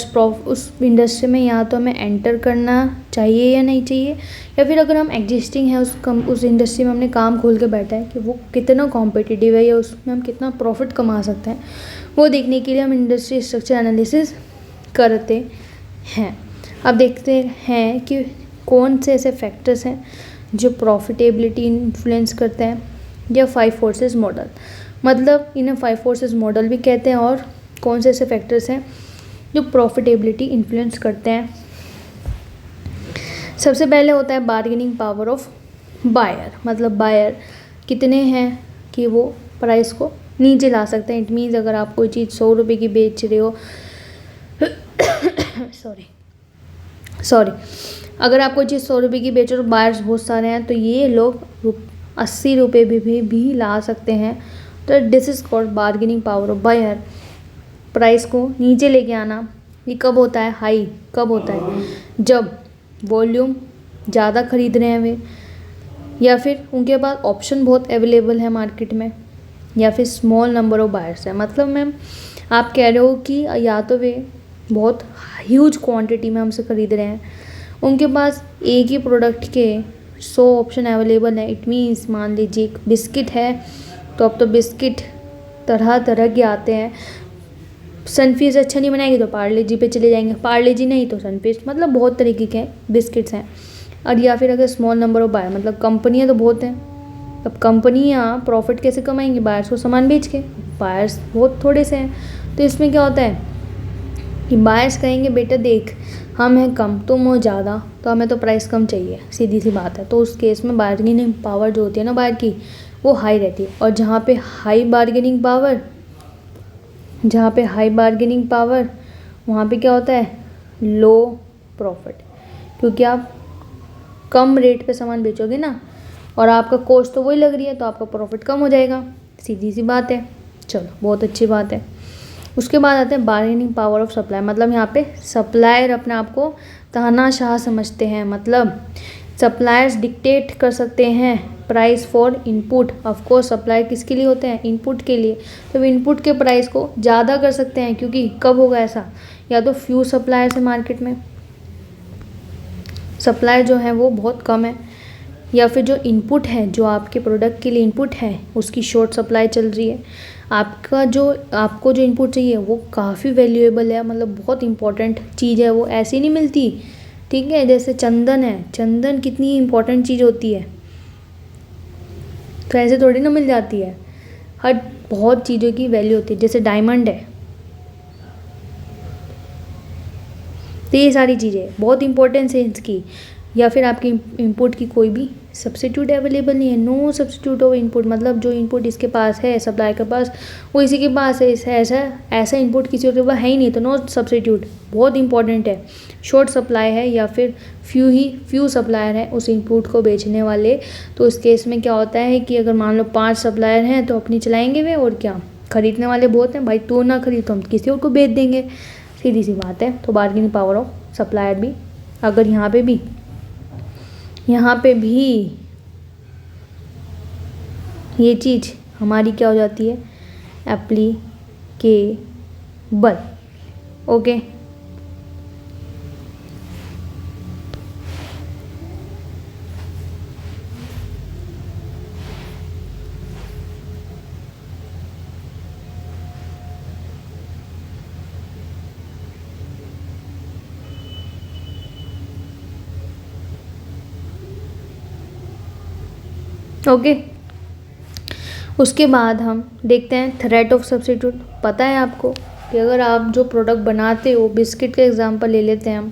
उस इंडस्ट्री में या तो हमें एंटर करना चाहिए या नहीं चाहिए, या फिर अगर हम एग्जिस्टिंग है उस इंडस्ट्री में हमने काम खोल के बैठा है कि वो कितना कॉम्पिटिटिव है या उसमें हम कितना प्रॉफिट कमा सकते हैं, वो देखने के लिए हम इंडस्ट्री स्ट्रक्चर एनालिसिस करते हैं। अब देखते हैं कि कौन से ऐसे फैक्टर्स हैं जो प्रॉफिटेबिलिटी इन्फ्लुएंस करते हैं, या 5 फोर्सेस मॉडल, मतलब इन्हें 5 फोर्सेस मॉडल भी कहते हैं। और कौन से ऐसे फैक्टर्स हैं जो प्रॉफिटेबिलिटी इन्फ्लुएंस करते हैं। सबसे पहले होता है बार्गेनिंग पावर ऑफ बायर, मतलब बायर कितने हैं कि वो प्राइस को नीचे ला सकते हैं। इट मीन्स अगर आप कोई चीज़ 100 रुपये की बेच रहे हो सॉरी अगर आप कोई चीज़ 100 रुपये की बेच रहे हो, बायर्स बहुत सारे हैं, तो ये लोग 80 रुपये भी ला सकते हैं। तो this is called bargaining power of buyer. Price को नीचे लेके आना, ये कब होता है, हाई कब होता है, जब वॉल्यूम ज़्यादा खरीद रहे हैं वे, या फिर उनके पास ऑप्शन बहुत अवेलेबल है मार्केट में, या फिर स्मॉल नंबर ऑफ बायर्स है। मतलब मैम आप कह रहे हो कि या तो वे बहुत ह्यूज क्वांटिटी में हमसे ख़रीद रहे हैं, उनके पास एक ही प्रोडक्ट के 100 ऑप्शन अवेलेबल है। इट मीन्स मान लीजिए एक बिस्किट है, तो अब तो बिस्किट तरह तरह के आते हैं। सनफीस्ट अच्छा नहीं बनाएगी तो पार्ले जी पे चले जाएंगे, पार्ले जी नहीं तो सनफीस्ट, मतलब बहुत तरीके के बिस्किट्स हैं। और या फिर अगर स्मॉल नंबर ऑफ बायर, मतलब कंपनियां तो बहुत हैं, अब कंपनियां प्रॉफिट कैसे कमाएंगी, बायर्स को सामान बेच के, बायर्स बहुत थोड़े से हैं। तो इसमें क्या होता है कि बायर्स कहेंगे बेटा देख हम हैं कम तुम हो ज़्यादा, तो हमें तो प्राइस कम चाहिए, सीधी सी बात है। तो उस केस में बार्गेनिंग पावर जो होती है ना बायर की, वो हाई रहती है। और जहाँ पे हाई बार्गेनिंग पावर वहाँ पे क्या होता है, लो प्रॉफिट, क्योंकि आप कम रेट पे सामान बेचोगे ना, और आपका कॉस्ट तो वही लग रही है, तो आपका प्रॉफिट कम हो जाएगा, सीधी सी बात है। चलो बहुत अच्छी बात है। उसके बाद आते हैं बार्गेनिंग पावर ऑफ सप्लाई, मतलब यहाँ पे सप्लायर अपने आप को तानाशाह समझते हैं, मतलब सप्लायर्स डिक्टेट कर सकते हैं price for input. Of course supplier किसके लिए होते हैं, इनपुट के लिए। तो इनपुट के प्राइस को ज़्यादा कर सकते हैं, क्योंकि कब होगा ऐसा, या तो फ्यू सप्लायर्स है मार्केट में, सप्लायर जो है वो बहुत कम है, या फिर जो इनपुट है, जो आपके प्रोडक्ट के लिए इनपुट है, उसकी शॉर्ट सप्लाई चल रही है। आपको जो इनपुट चाहिए वो काफ़ी वैल्यूएबल है, मतलब बहुत इंपॉर्टेंट चीज़ है, वो ऐसी नहीं मिलती, ठीक है। जैसे चंदन है, चंदन कितनी इंपॉर्टेंट चीज़ होती है, तो ऐसे थोड़ी ना मिल जाती है, हर बहुत चीज़ों की वैल्यू होती है। जैसे डायमंड है, तो ये सारी चीज़ें बहुत इंपॉर्टेंस है इसकी। या फिर आपकी इनपुट की कोई भी सब्स्टिट्यूट अवेलेबल नहीं है, नो सब्स्टिट्यूट ऑफ इनपुट, मतलब जो इनपुट इसके पास है सप्लायर के पास वो इसी के पास है, ऐसा इनपुट किसी और के पास है ही नहीं, तो नो सब्स्टिट्यूट बहुत इंपॉर्टेंट है। शॉर्ट सप्लाई है या फिर फ्यू सप्लायर हैं उस इनपुट को बेचने वाले, तो उस केस में क्या होता है कि अगर मान लो 5 सप्लायर हैं तो अपनी चलाएंगे वे, और क्या खरीदने वाले बहुत हैं, भाई तू ना खरीद तो हम किसी और को बेच देंगे, सीधी सी बात है। तो बार्गेनिंग पावर ऑफ सप्लायर भी, अगर यहाँ पे भी ये चीज़ हमारी क्या हो जाती है, एप्लीकेबल। Okay, okay. उसके बाद हम देखते हैं थ्रेट ऑफ सब्स्टिट्यूट। पता है आपको कि अगर आप जो प्रोडक्ट बनाते हो, बिस्किट का एग्जांपल ले लेते हैं हम,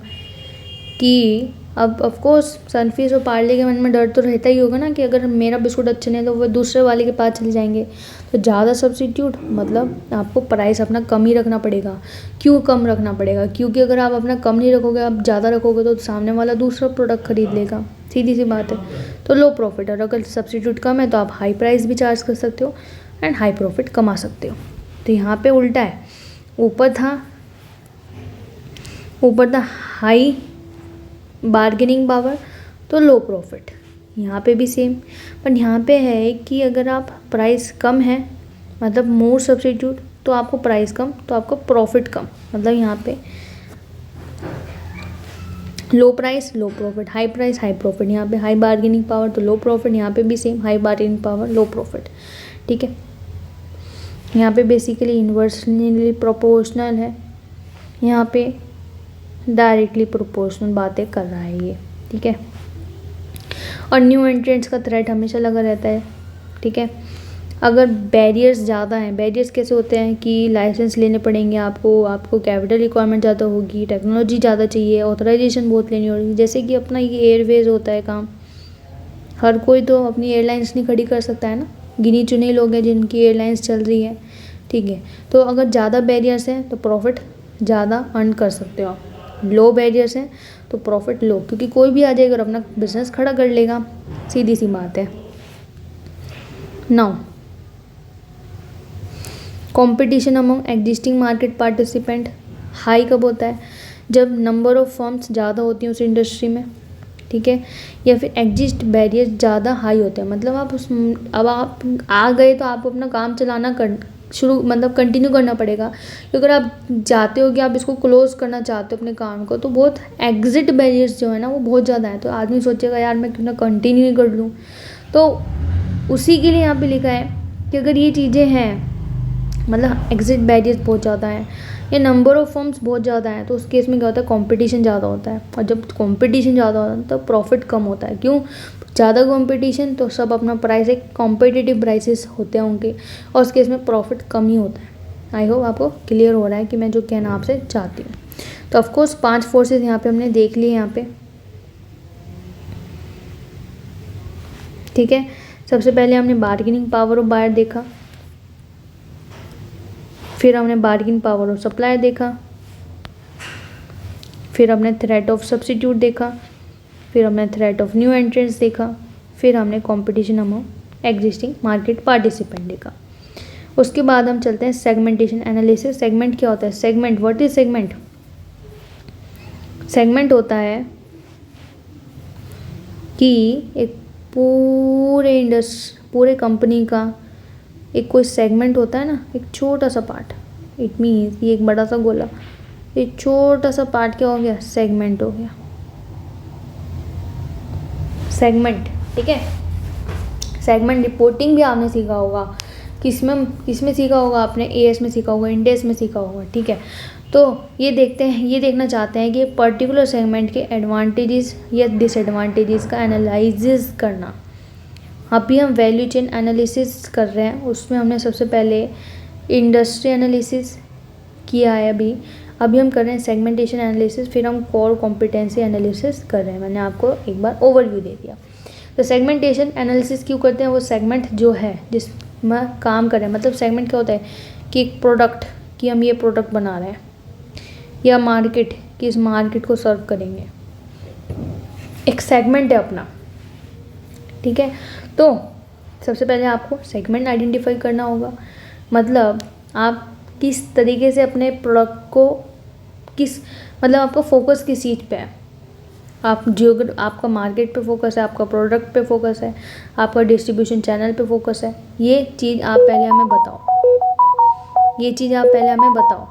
कि अब ऑफ कोर्स सनफीस्ट और पार्ले के मन में डर तो रहता ही होगा ना कि अगर मेरा बिस्कुट अच्छे नहीं तो वो दूसरे वाले के पास चले जाएंगे। तो ज़्यादा सब्स्टिट्यूट मतलब आपको प्राइस अपना कम ही रखना पड़ेगा। क्यों कम रखना पड़ेगा? क्योंकि अगर आप अपना कम नहीं रखोगे, आप ज़्यादा रखोगे तो सामने वाला दूसरा प्रोडक्ट खरीद लेगा, सीधी सी बात है। तो लो प्रॉफिट, और अगर सब्स्टिट्यूट कम है तो आप हाई प्राइस भी चार्ज कर सकते हो एंड हाई प्रॉफिट कमा सकते हो। तो यहाँ पे उल्टा है, ऊपर था हाई बार्गेनिंग पावर तो लो प्रॉफिट, यहाँ पे भी सेम। पर यहाँ पे है कि अगर आप प्राइस कम है मतलब मोर सब्स्टिट्यूट तो आपको प्राइस कम तो आपको प्रॉफिट कम, मतलब यहाँ पे low price low profit, high price high profit. यहाँ पे हाई बार्गेनिंग पावर तो लो प्रॉफिट, यहाँ पे भी सेम हाई बार्गेनिंग पावर लो प्रॉफिट, ठीक है। यहाँ पे बेसिकली इन्वर्सली प्रोपोर्शनल है, यहाँ पे डायरेक्टली प्रोपोर्शनल बातें कर रहा है ये, ठीक है। और न्यू एंट्रेंट्स का थ्रेट हमेशा लगा रहता है, ठीक है। अगर बैरियर्स ज़्यादा हैं, बैरियर्स कैसे होते हैं कि लाइसेंस लेने पड़ेंगे आपको कैपिटल रिक्वायरमेंट ज़्यादा होगी, टेक्नोलॉजी ज़्यादा चाहिए, ऑथराइजेशन बहुत लेनी होगी। जैसे कि अपना ये एयरवेज होता है काम, हर कोई तो अपनी एयरलाइंस नहीं खड़ी कर सकता है ना, गिनी चुने लोग हैं जिनकी एयरलाइंस चल रही है, ठीक है। तो अगर ज़्यादा बैरियर्स हैं तो प्रॉफिट ज़्यादा अर्न कर सकते हो आप, लो बैरियर्स हैं तो प्रॉफिट लो, क्योंकि कोई भी आ जाएगा और अपना बिजनेस खड़ा कर लेगा, सीधी सी बात है। Now competition among existing market participant high कब होता है? जब नंबर ऑफ फर्म्स ज़्यादा होती हैं उस इंडस्ट्री में, ठीक है, या फिर एग्जिस्ट बैरियर ज़्यादा हाई होते हैं। मतलब अब आप आ गए तो आपको अपना काम चलाना शुरू मतलब कंटिन्यू करना पड़ेगा। क्योंकि अगर आप चाहते हो कि आप इसको क्लोज करना चाहते हो अपने काम को, तो बहुत एग्जिट बैरियर्स जो है ना वो बहुत ज़्यादा है। तो आदमी सोचेगा यार मैं क्यों ना कंटिन्यू ही कर लूँ। तो उसी के लिए यहाँ पे लिखा है कि अगर ये चीज़ें हैं मतलब एग्जिट बैरियर्स बहुत ज़्यादा हैं या नंबर ऑफ फर्म्स बहुत ज़्यादा हैं, तो उस केस में क्या होता है, कंपटीशन ज़्यादा होता है। और जब कंपटीशन ज़्यादा होता है तो प्रॉफिट कम होता है। क्यों? ज़्यादा कंपटीशन तो सब अपना प्राइस एक कॉम्पिटिटिव प्राइसेस होते हैं उनके, और उस केस में प्रॉफिट कम ही होता है। आई होप आपको क्लियर हो रहा है कि मैं जो कहना आपसे चाहती हूँ। तो ऑफकोर्स 5 फोर्सेस यहाँ पे हमने देख लिए यहाँ पे, ठीक है। सबसे पहले हमने बार्गेनिंग पावर ऑफ बायर देखा, फिर हमने बार्गेनिंग पावर ऑफ सप्लायर देखा, फिर हमने थ्रेट ऑफ सब्स्टिट्यूट देखा, फिर हमने थ्रेट ऑफ न्यू एंट्रेंस देखा, फिर हमने competition among existing market participant देखा। उसके बाद हम चलते हैं सेगमेंटेशन एनालिसिस। सेगमेंट क्या होता है? Segment, what is segment? Segment होता है कि एक पूरे कंपनी का एक कोई सेगमेंट होता है ना, एक छोटा सा पार्ट, इट मीन्स ये एक बड़ा सा गोला, एक छोटा सा पार्ट क्या हो गया? सेगमेंट हो गया, सेगमेंट, ठीक है। सेगमेंट रिपोर्टिंग भी आपने सीखा होगा, किसमें सीखा होगा आपने? एएस में सीखा होगा, इंडेस में सीखा होगा, ठीक है। तो ये देखना चाहते हैं कि पर्टिकुलर सेगमेंट के एडवांटेजेस या डिसएडवांटेजेस का एनालिसिस करना। अभी हम वैल्यू चेन एनालिसिस कर रहे हैं, उसमें हमने सबसे पहले इंडस्ट्री एनालिसिस किया है, अभी हम कर रहे हैं सेगमेंटेशन एनालिसिस, फिर हम कोर कॉम्पिटेंसी एनालिसिस कर रहे हैं। मैंने आपको एक बार ओवरव्यू दे दिया। तो सेगमेंटेशन एनालिसिस क्यों करते हैं? वो सेगमेंट जो है जिसमें काम कर रहे हैं, मतलब सेगमेंट क्या होता है कि एक प्रोडक्ट कि हम ये प्रोडक्ट बना रहे हैं, या मार्केट कि इस मार्केट को सर्व करेंगे, एक सेगमेंट है अपना, ठीक है। तो सबसे पहले आपको सेगमेंट आइडेंटिफाई करना होगा, मतलब आप किस तरीके से अपने प्रोडक्ट को मतलब आपका फोकस किस चीज़ पे है, आपका मार्केट पे फोकस है, आपका प्रोडक्ट पे फोकस है, आपका डिस्ट्रीब्यूशन चैनल पे फोकस है, ये चीज़ आप पहले हमें बताओ,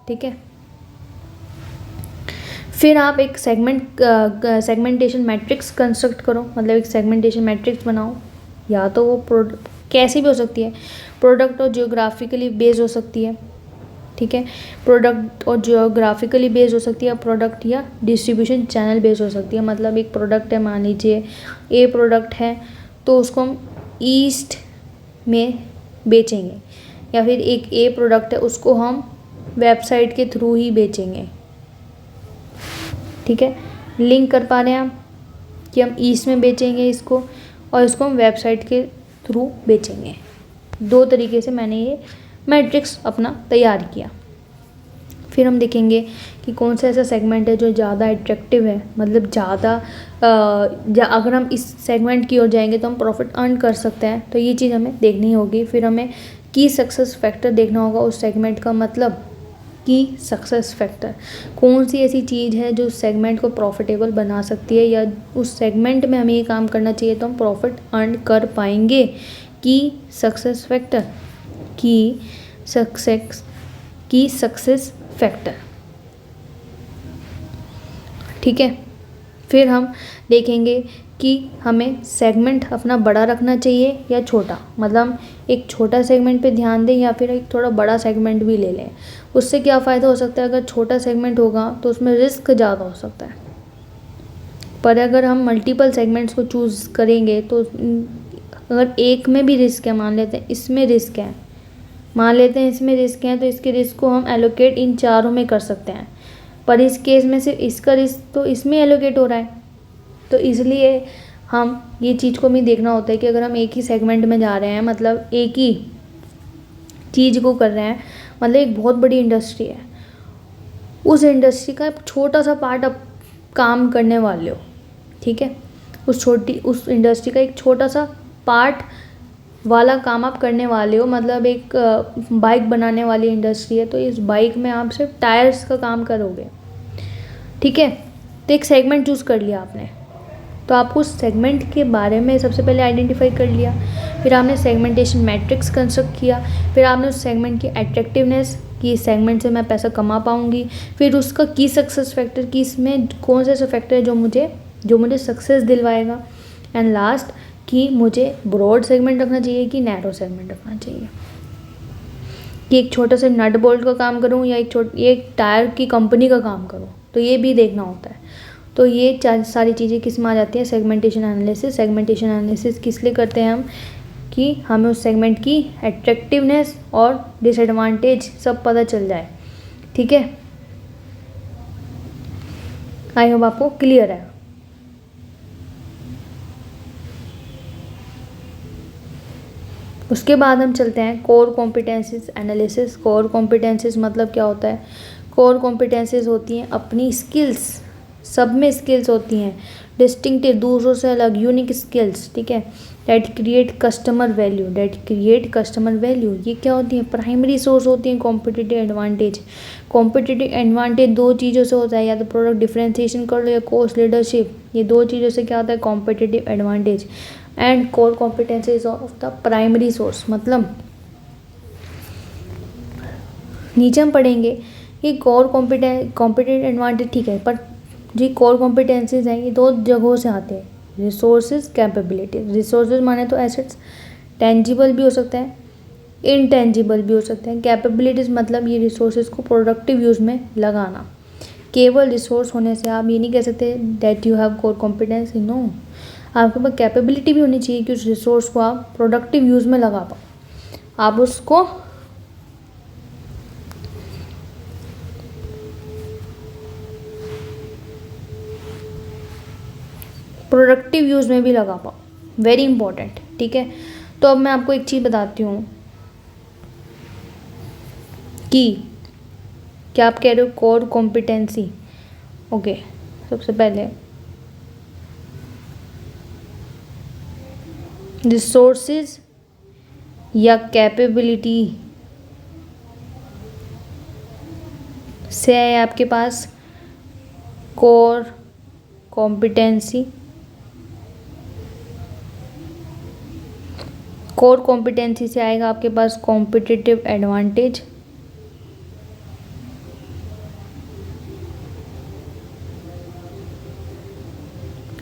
ठीक है। फिर आप एक सेगमेंटेशन मैट्रिक्स कंस्ट्रक्ट करो, मतलब एक सेगमेंटेशन मैट्रिक्स बनाओ, या तो वो कैसी भी हो सकती है, प्रोडक्ट और जियोग्राफिकली बेस्ड हो सकती है, ठीक है, प्रोडक्ट और जियोग्राफिकली बेस्ड हो सकती है, प्रोडक्ट या डिस्ट्रीब्यूशन चैनल बेस्ड हो सकती है। मतलब एक प्रोडक्ट है, मान लीजिए ए प्रोडक्ट है तो उसको हम ईस्ट में बेचेंगे, या फिर एक ए प्रोडक्ट है उसको हम वेबसाइट के थ्रू ही बेचेंगे। ठीक है, लिंक कर पा रहे हैं आप कि हम ईस्ट में बेचेंगे इसको और इसको हम वेबसाइट के थ्रू बेचेंगे। दो तरीके से मैंने ये मैट्रिक्स अपना तैयार किया। फिर हम देखेंगे कि कौन सा ऐसा सेगमेंट है जो ज़्यादा अट्रैक्टिव है, मतलब ज़्यादा अगर हम इस सेगमेंट की ओर जाएंगे तो हम प्रॉफिट अर्न कर सकते हैं, तो ये चीज़ हमें देखनी होगी। फिर हमें की सक्सेस फैक्टर देखना होगा उस सेगमेंट का, मतलब की सक्सेस फैक्टर कौन सी ऐसी चीज़ है जो उस सेगमेंट को प्रॉफिटेबल बना सकती है, या उस सेगमेंट में हमें ये काम करना चाहिए तो हम प्रॉफिट अर्न कर पाएंगे। की सक्सेस फैक्टर, की सक्सेस फैक्टर। ठीक है, फिर हम देखेंगे कि हमें सेगमेंट अपना बड़ा रखना चाहिए या छोटा, मतलब एक छोटा सेगमेंट पे ध्यान दें या फिर एक थोड़ा बड़ा सेगमेंट भी ले लें। उससे क्या फ़ायदा हो सकता है, अगर छोटा सेगमेंट होगा तो उसमें रिस्क ज़्यादा हो सकता है, पर अगर हम मल्टीपल सेगमेंट्स को चूज़ करेंगे तो अगर एक में भी रिस्क है, मान लेते हैं इसमें रिस्क है, तो इसके रिस्क को हम एलोकेट इन चारों में कर सकते हैं, पर इस केस में सिर्फ इसका रिस्क तो इसमें एलोकेट हो रहा है। तो इसलिए हम ये चीज़ को भी देखना होता है कि अगर हम एक ही सेगमेंट में जा रहे हैं, मतलब एक ही चीज़ को कर रहे हैं, मतलब एक बहुत बड़ी इंडस्ट्री है, उस इंडस्ट्री का छोटा सा पार्ट आप काम करने वाले हो। ठीक है, उस इंडस्ट्री का एक छोटा सा पार्ट वाला काम आप करने वाले हो, मतलब एक बाइक बनाने वाली इंडस्ट्री है तो इस बाइक में आप सिर्फ टायर्स का काम करोगे। ठीक है, तो एक सेगमेंट चूज़ कर लिया आपने, तो आपको उस सेगमेंट के बारे में सबसे पहले आइडेंटिफाई कर लिया, फिर आपने सेगमेंटेशन मैट्रिक्स कंस्ट्रक्ट किया, फिर आपने उस सेगमेंट की अट्रैक्टिवनेस कि इस सेगमेंट से मैं पैसा कमा पाऊंगी, फिर उसका की सक्सेस फैक्टर कि इसमें कौन सा ऐसा फैक्टर है जो मुझे सक्सेस दिलवाएगा, एंड लास्ट कि मुझे ब्रॉड सेगमेंट रखना चाहिए कि नैरो सेगमेंट रखना चाहिए, कि एक छोटा सा नट बोल्ट का काम करूं या एक टायर की कंपनी का काम करूं, तो ये भी देखना होता है। तो ये सारी चीज़ें किस में आ जाती हैं, सेगमेंटेशन एनालिसिस। सेगमेंटेशन एनालिसिस किस लिए करते हैं हम, कि हमें उस सेगमेंट की अट्रैक्टिवनेस और डिसएडवांटेज सब पता चल जाए। ठीक है, आई होप आपको क्लियर है। उसके बाद हम चलते हैं core competencies analysis. Core competencies मतलब क्या होता है, कोर कॉम्पिटेंसीज होती हैं अपनी स्किल्स, सब में स्किल्स होती हैं डिस्टिंक्टिव, दूसरों से अलग, यूनिक स्किल्स। ठीक है, डेट क्रिएट कस्टमर वैल्यू, ये क्या होती है, प्राइमरी सोर्स होती हैं कॉम्पिटिटिव एडवांटेज। कॉम्पिटिटिव एडवांटेज दो चीज़ों से होता है, या तो प्रोडक्ट डिफरेंशिएशन कर लो या कोस्ट लीडरशिप, ये दो चीज़ों से क्या होता है, competitive advantage. And core competencies of the primary source, मतलब नीचे हम पढ़ेंगे कि कोर कॉम्पिटेटिव एडवांटेज। ठीक है, पर जी कोर कॉम्पिटेंसीज हैं ये दो जगहों से आते हैं, रिसोर्सेज, कैपेबिलिटीज। रिसोर्सेज माने तो एसेट्स, टेंजिबल भी हो सकते हैं, इनटेंजिबल भी हो सकते हैं। कैपेबिलिटीज मतलब ये रिसोर्सेज को प्रोडक्टिव यूज़ में लगाना। केवल रिसोर्स होने से आप ये नहीं कह सकते that you have core competency, no, आपके पास कैपेबिलिटी भी होनी चाहिए कि उस रिसोर्स को आप प्रोडक्टिव यूज़ में लगा पाओ, आप उसको प्रोडक्टिव यूज़ में भी लगा पाओ, वेरी इंपॉर्टेंट। ठीक है, तो अब मैं आपको एक चीज़ बताती हूँ कि क्या आप कह रहे हो कोर कॉम्पिटेंसी। ओके, सबसे पहले रिसोर्सेज या कैपेबिलिटी से है आपके पास कोर कॉम्पिटेंसी। कोर कॉम्पिटेंसी से आएगा आपके पास कॉम्पिटिटिव एडवांटेज।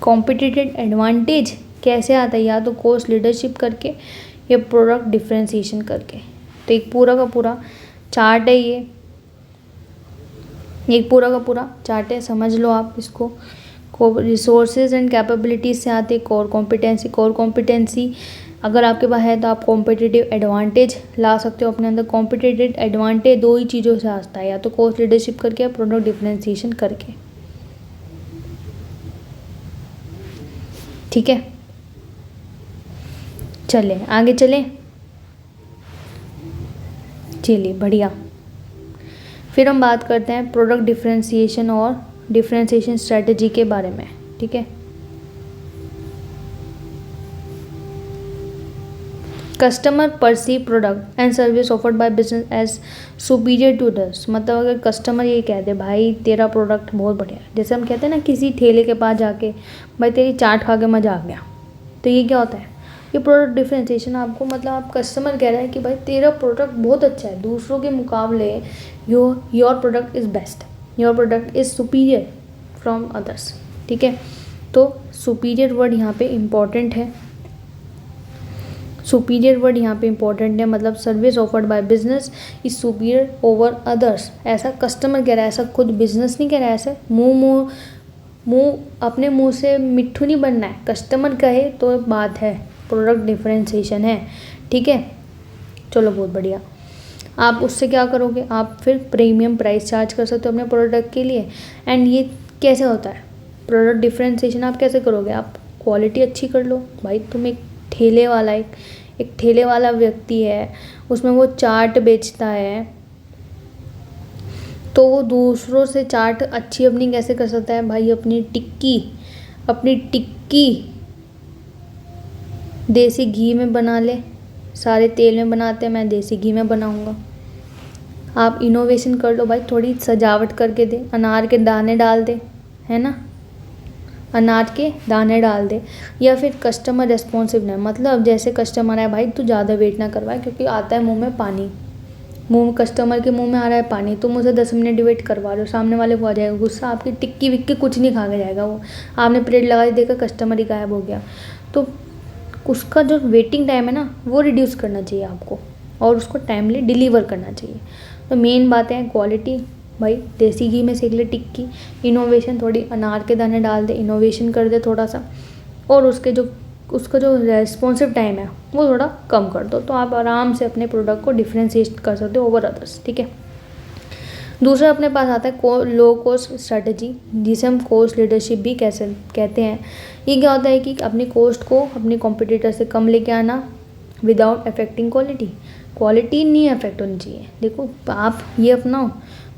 कॉम्पिटिटिव एडवांटेज कैसे आता है, या तो कोस्ट लीडरशिप करके या प्रोडक्ट डिफरेंशिएशन करके। तो एक पूरा का पूरा चार्ट है, ये एक पूरा का पूरा चार्ट है, समझ लो आप इसको। रिसोर्सेज एंड कैपेबिलिटीज से आते कोर कॉम्पिटेंसी। कोर कॉम्पिटेंसी अगर आपके पास है तो आप कॉम्पिटिटिव एडवांटेज ला सकते हो अपने अंदर। कॉम्पिटिटिव एडवांटेज दो ही चीज़ों से आता है, या तो कॉस्ट लीडरशिप करके या प्रोडक्ट डिफरेंशिएशन करके। ठीक है, चले आगे चले। चलिए बढ़िया, फिर हम बात करते हैं प्रोडक्ट डिफरेंशिएशन और डिफरेंशिएशन स्ट्रेटजी के बारे में। ठीक है, customer perceive product and service offered by business as superior to others. मतलब अगर कस्टमर ये कह दे भाई तेरा प्रोडक्ट बहुत बढ़िया है, जैसे हम कहते हैं ना किसी ठेले के पास जाके भाई तेरी चाट खा के मज़ा आ गया, तो ये क्या होता है, ये प्रोडक्ट डिफरेंशिएशन। आपको मतलब आप कस्टमर कह रहा है कि भाई तेरा प्रोडक्ट बहुत अच्छा है, दूसरों के मुकाबले your product is best, your product is superior from others. ठीक है, तो सुपीरियर वर्ड यहाँ पे इम्पॉर्टेंट है। सुपीरियर वर्ड यहाँ पे इम्पॉर्टेंट है, मतलब service offered by business is superior over others. ऐसा कस्टमर कह रहा है, ऐसा खुद बिजनेस नहीं कह रहा है। ऐसे मुंह अपने मुंह से मिट्ठू नहीं बनना है, कस्टमर कहे तो बात है, प्रोडक्ट डिफरेंशिएशन है। ठीक है, चलो बहुत बढ़िया। आप उससे क्या करोगे, आप फिर प्रीमियम प्राइस चार्ज कर सकते हो अपने प्रोडक्ट के लिए। एंड ये कैसे होता है प्रोडक्ट डिफरेंशिएशन, आप कैसे करोगे, आप क्वालिटी अच्छी कर लो। भाई तुम एक ठेले वाला व्यक्ति है, उसमें वो चाट बेचता है, तो वो दूसरों से चाट अच्छी अपनी कैसे कर सकता है, भाई अपनी टिक्की देसी घी में बना ले। सारे तेल में बनाते हैं, मैं देसी घी में बनाऊंगा। आप इनोवेशन कर लो भाई, थोड़ी सजावट करके दे, अनार के दाने डाल दे, है ना, अनाज के दाने डाल दे। या फिर कस्टमर रेस्पॉन्सिव है, मतलब जैसे कस्टमर है भाई तू ज़्यादा वेट ना करवाए, क्योंकि आता है मुंह में पानी, कस्टमर के मुंह में आ रहा है पानी, तुम उसे 10 मिनट वेट करवा रहे हो, सामने वाले को आ जाएगा गुस्सा, आपकी टिक्की विक्की कुछ नहीं खा के जाएगा वो। आपने प्लेट लगा दी, देखा कस्टमर ही गायब हो गया। तो उसका जो वेटिंग टाइम है ना वो रिड्यूस करना चाहिए आपको, और उसको टाइमली डिलीवर करना चाहिए। तो मेन बातें हैं क्वालिटी, भाई देसी घी में सेक ले टिक्की। इनोवेशन, थोड़ी अनार के दाने डाल दे, इनोवेशन कर दे थोड़ा सा, और उसका जो रेस्पॉन्सिव टाइम है वो थोड़ा कम कर दो, तो आप आराम से अपने प्रोडक्ट को डिफ्रेंशिएट कर सकते हो ओवर अदर्स। ठीक है, दूसरा अपने पास आता है लो कॉस्ट स्ट्रेटजी, जिसे हम कॉस्ट लीडरशिप भी कैसे कहते हैं। ये क्या होता है कि अपनी कॉस्ट को अपने कॉम्पिटिटर से कम लेके आना विदाउट अफेक्टिंग क्वालिटी नहीं अफेक्ट होनी चाहिए। देखो आप ये अपनाओ,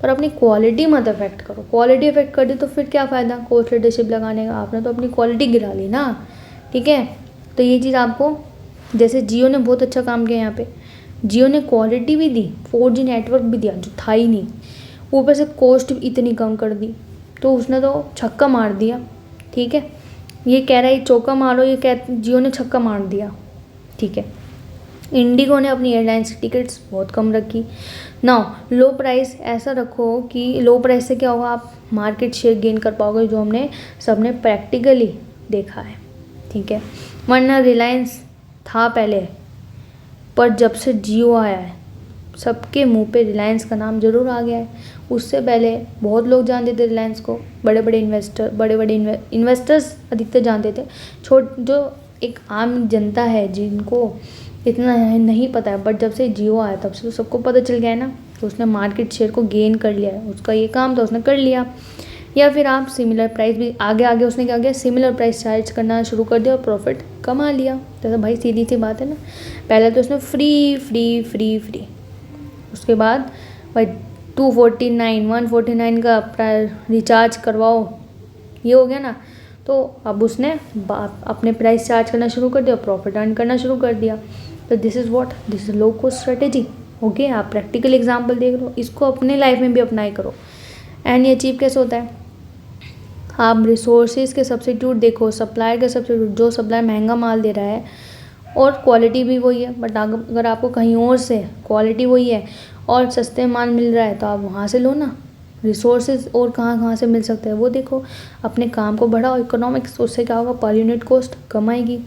पर अपनी क्वालिटी मत अफेक्ट करो। क्वालिटी अफेक्ट कर दी तो फिर क्या फ़ायदा कॉस्ट लीडरशिप लगाने का, आपने तो अपनी क्वालिटी गिरा ली ना। ठीक है, तो ये चीज़ आपको, जैसे जियो ने बहुत अच्छा काम किया यहाँ पे, जियो ने क्वालिटी भी दी, 4G नेटवर्क भी दिया जो था ही नहीं, ऊपर से कॉस्ट इतनी कम कर दी, तो उसने तो छक्का मार दिया। ठीक है, ये कह रहा है चौका मारो, ये जियो ने छक्का मार दिया। ठीक है, इंडिगो ने अपनी एयरलाइंस की टिकट्स बहुत कम रखी। नाउ लो प्राइस ऐसा रखो कि लो प्राइस से क्या होगा, आप मार्केट शेयर गेन कर पाओगे, जो हमने सबने प्रैक्टिकली देखा है। ठीक है, वरना रिलायंस था पहले, पर जब से जियो आया है सबके मुंह पे रिलायंस का नाम ज़रूर आ गया है। उससे पहले बहुत लोग जानते थे रिलायंस को, बड़े बड़े इन्वेस्टर्स अधिकतर जानते थे। जो एक आम जनता है जिनको इतना नहीं पता है, बट जब से जियो आया तब से तो सबको पता चल गया है ना, तो उसने मार्केट शेयर को गेन कर लिया है, उसका ये काम था उसने कर लिया। या फिर आप सिमिलर प्राइस भी आगे उसने क्या किया, सिमिलर प्राइस चार्ज करना शुरू कर दिया और प्रॉफिट कमा लिया। तो भाई सीधी सी बात है ना, पहले तो उसने फ्री, उसके बाद भाई 149 का रिचार्ज करवाओ, ये हो गया ना। तो अब उसने अपने प्राइस चार्ज करना शुरू कर दिया, प्रॉफिट अर्न करना शुरू कर दिया। तो this is low cost strategy. Okay, आप प्रैक्टिकल एग्जांपल देख लो, इसको अपने लाइफ में भी अप्लाई करो। एंड ये अचीव कैसे होता है, आप रिसोर्सेज के सब्स्टिट्यूट देखो, सप्लायर के सब्स्टिट्यूट, जो सप्लायर महंगा माल दे रहा है और क्वालिटी भी वही है, बट अगर आपको कहीं और से क्वालिटी वही है और सस्ते माल मिल रहा है तो आप वहाँ से लो ना। रिसोर्सेज और कहाँ से मिल सकते हैं वो देखो, अपने काम को बढ़ाओ, इकोनॉमिक्स, उससे क्या होगा, पर यूनिट कॉस्ट कम आएगी।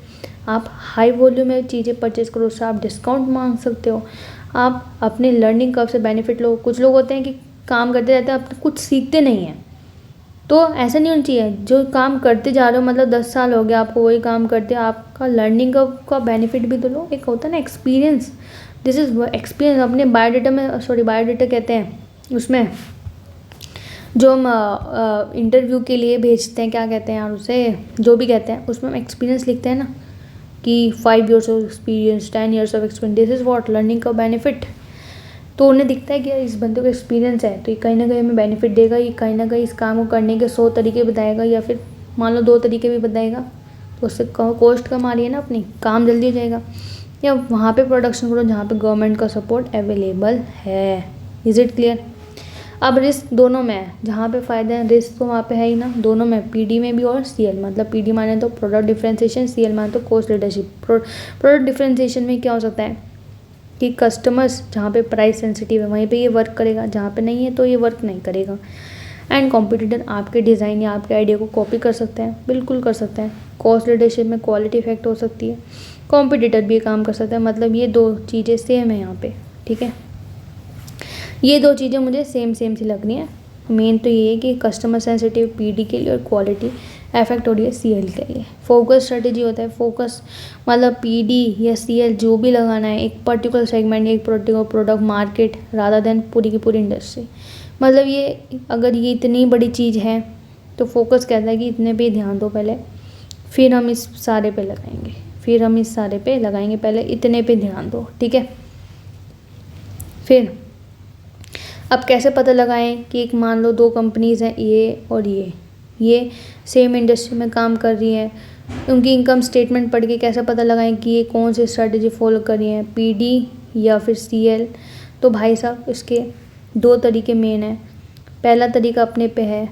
आप हाई वॉल्यूम में चीज़ें परचेज करो, उससे आप डिस्काउंट मांग सकते हो। आप अपने लर्निंग कर्व से बेनिफिट लो। कुछ लोग होते हैं कि काम करते रहते हैं, आप कुछ सीखते नहीं हैं, तो ऐसा नहीं होना चाहिए जो काम करते जा रहे हो, मतलब 10 साल हो गया आपको वही काम करते, आपका लर्निंग का बेनिफिट भी तो लो। एक होता है ना एक्सपीरियंस, दिस इज़ एक्सपीरियंस। अपने बायोडाटा में, सॉरी बायोडाटा कहते हैं उसमें, जो हम इंटरव्यू के लिए भेजते हैं, क्या कहते हैं यार उसे, जो भी कहते हैं, उसमें हम एक्सपीरियंस लिखते हैं ना कि 5 years of experience, 10 years of experience, this is what learning का बेनिफिट। तो उन्हें दिखता है कि यार इस बंदे को एक्सपीरियंस है, तो ये कहीं ना कहीं हमें बेनिफिट देगा, ये कहीं ना कहीं इस काम को करने के 100 तरीके बताएगा, या फिर मान लो 2 तरीके भी बताएगा, तो उससे कॉस्ट कम आ रही है ना अपनी, काम जल्दी हो जाएगा। या वहाँ पे प्रोडक्शन करो जहाँ पे गवर्नमेंट का सपोर्ट अवेलेबल है। Is it clear? अब रिस्क दोनों में है, जहाँ पे फ़ायदा है रिस्क तो वहाँ पे है ही ना, दोनों में, पीडी में भी और सीएल। मतलब पीडी माने तो प्रोडक्ट डिफरेंशिएशन, सीएल माने तो कॉस्ट लीडरशिप। प्रोडक्ट डिफरेंशिएशन में क्या हो सकता है कि कस्टमर्स जहाँ पे प्राइस सेंसिटिव है वहीं पे ये वर्क करेगा, जहाँ पे नहीं है तो ये वर्क नहीं करेगा। एंड कॉम्पिटिटर आपके डिज़ाइन या आपके आइडिया को कॉपी कर सकते हैं, बिल्कुल कर सकते हैं। कॉस्ट लीडरशिप में क्वालिटी इफेक्ट हो सकती है, कॉम्पिटिटर भी काम कर सकता है। मतलब ये 2 चीज़ें सेम है यहाँ पे, ठीक है। ये 2 चीज़ें मुझे सेम सी लगनी है। मेन तो ये है कि कस्टमर सेंसिटिव पीडी के लिए और क्वालिटी इफेक्ट हो रही है सीएल के लिए। फोकस स्ट्रेटेजी होता है, फोकस मतलब पीडी या सीएल जो भी लगाना है एक पर्टिकुलर सेगमेंट या एक particular product market rather than पूरी की पूरी इंडस्ट्री। मतलब ये अगर ये इतनी बड़ी चीज़ है तो फोकस कहता है कि इतने पे ध्यान दो पहले, फिर हम इस सारे पे लगाएंगे, फिर हम इस सारे पे लगाएंगे, पहले इतने पे ध्यान दो, ठीक है। फिर अब कैसे पता लगाएं कि एक मान लो 2 कंपनीज़ हैं ये और ये सेम इंडस्ट्री में काम कर रही हैं, उनकी इनकम स्टेटमेंट पढ़ के कैसे पता लगाएं कि ये कौन सी स्ट्रेटजी फॉलो कर रही हैं, पीडी या फिर सीएल। तो भाई साहब इसके 2 तरीके मेन हैं। पहला तरीका अपने पे है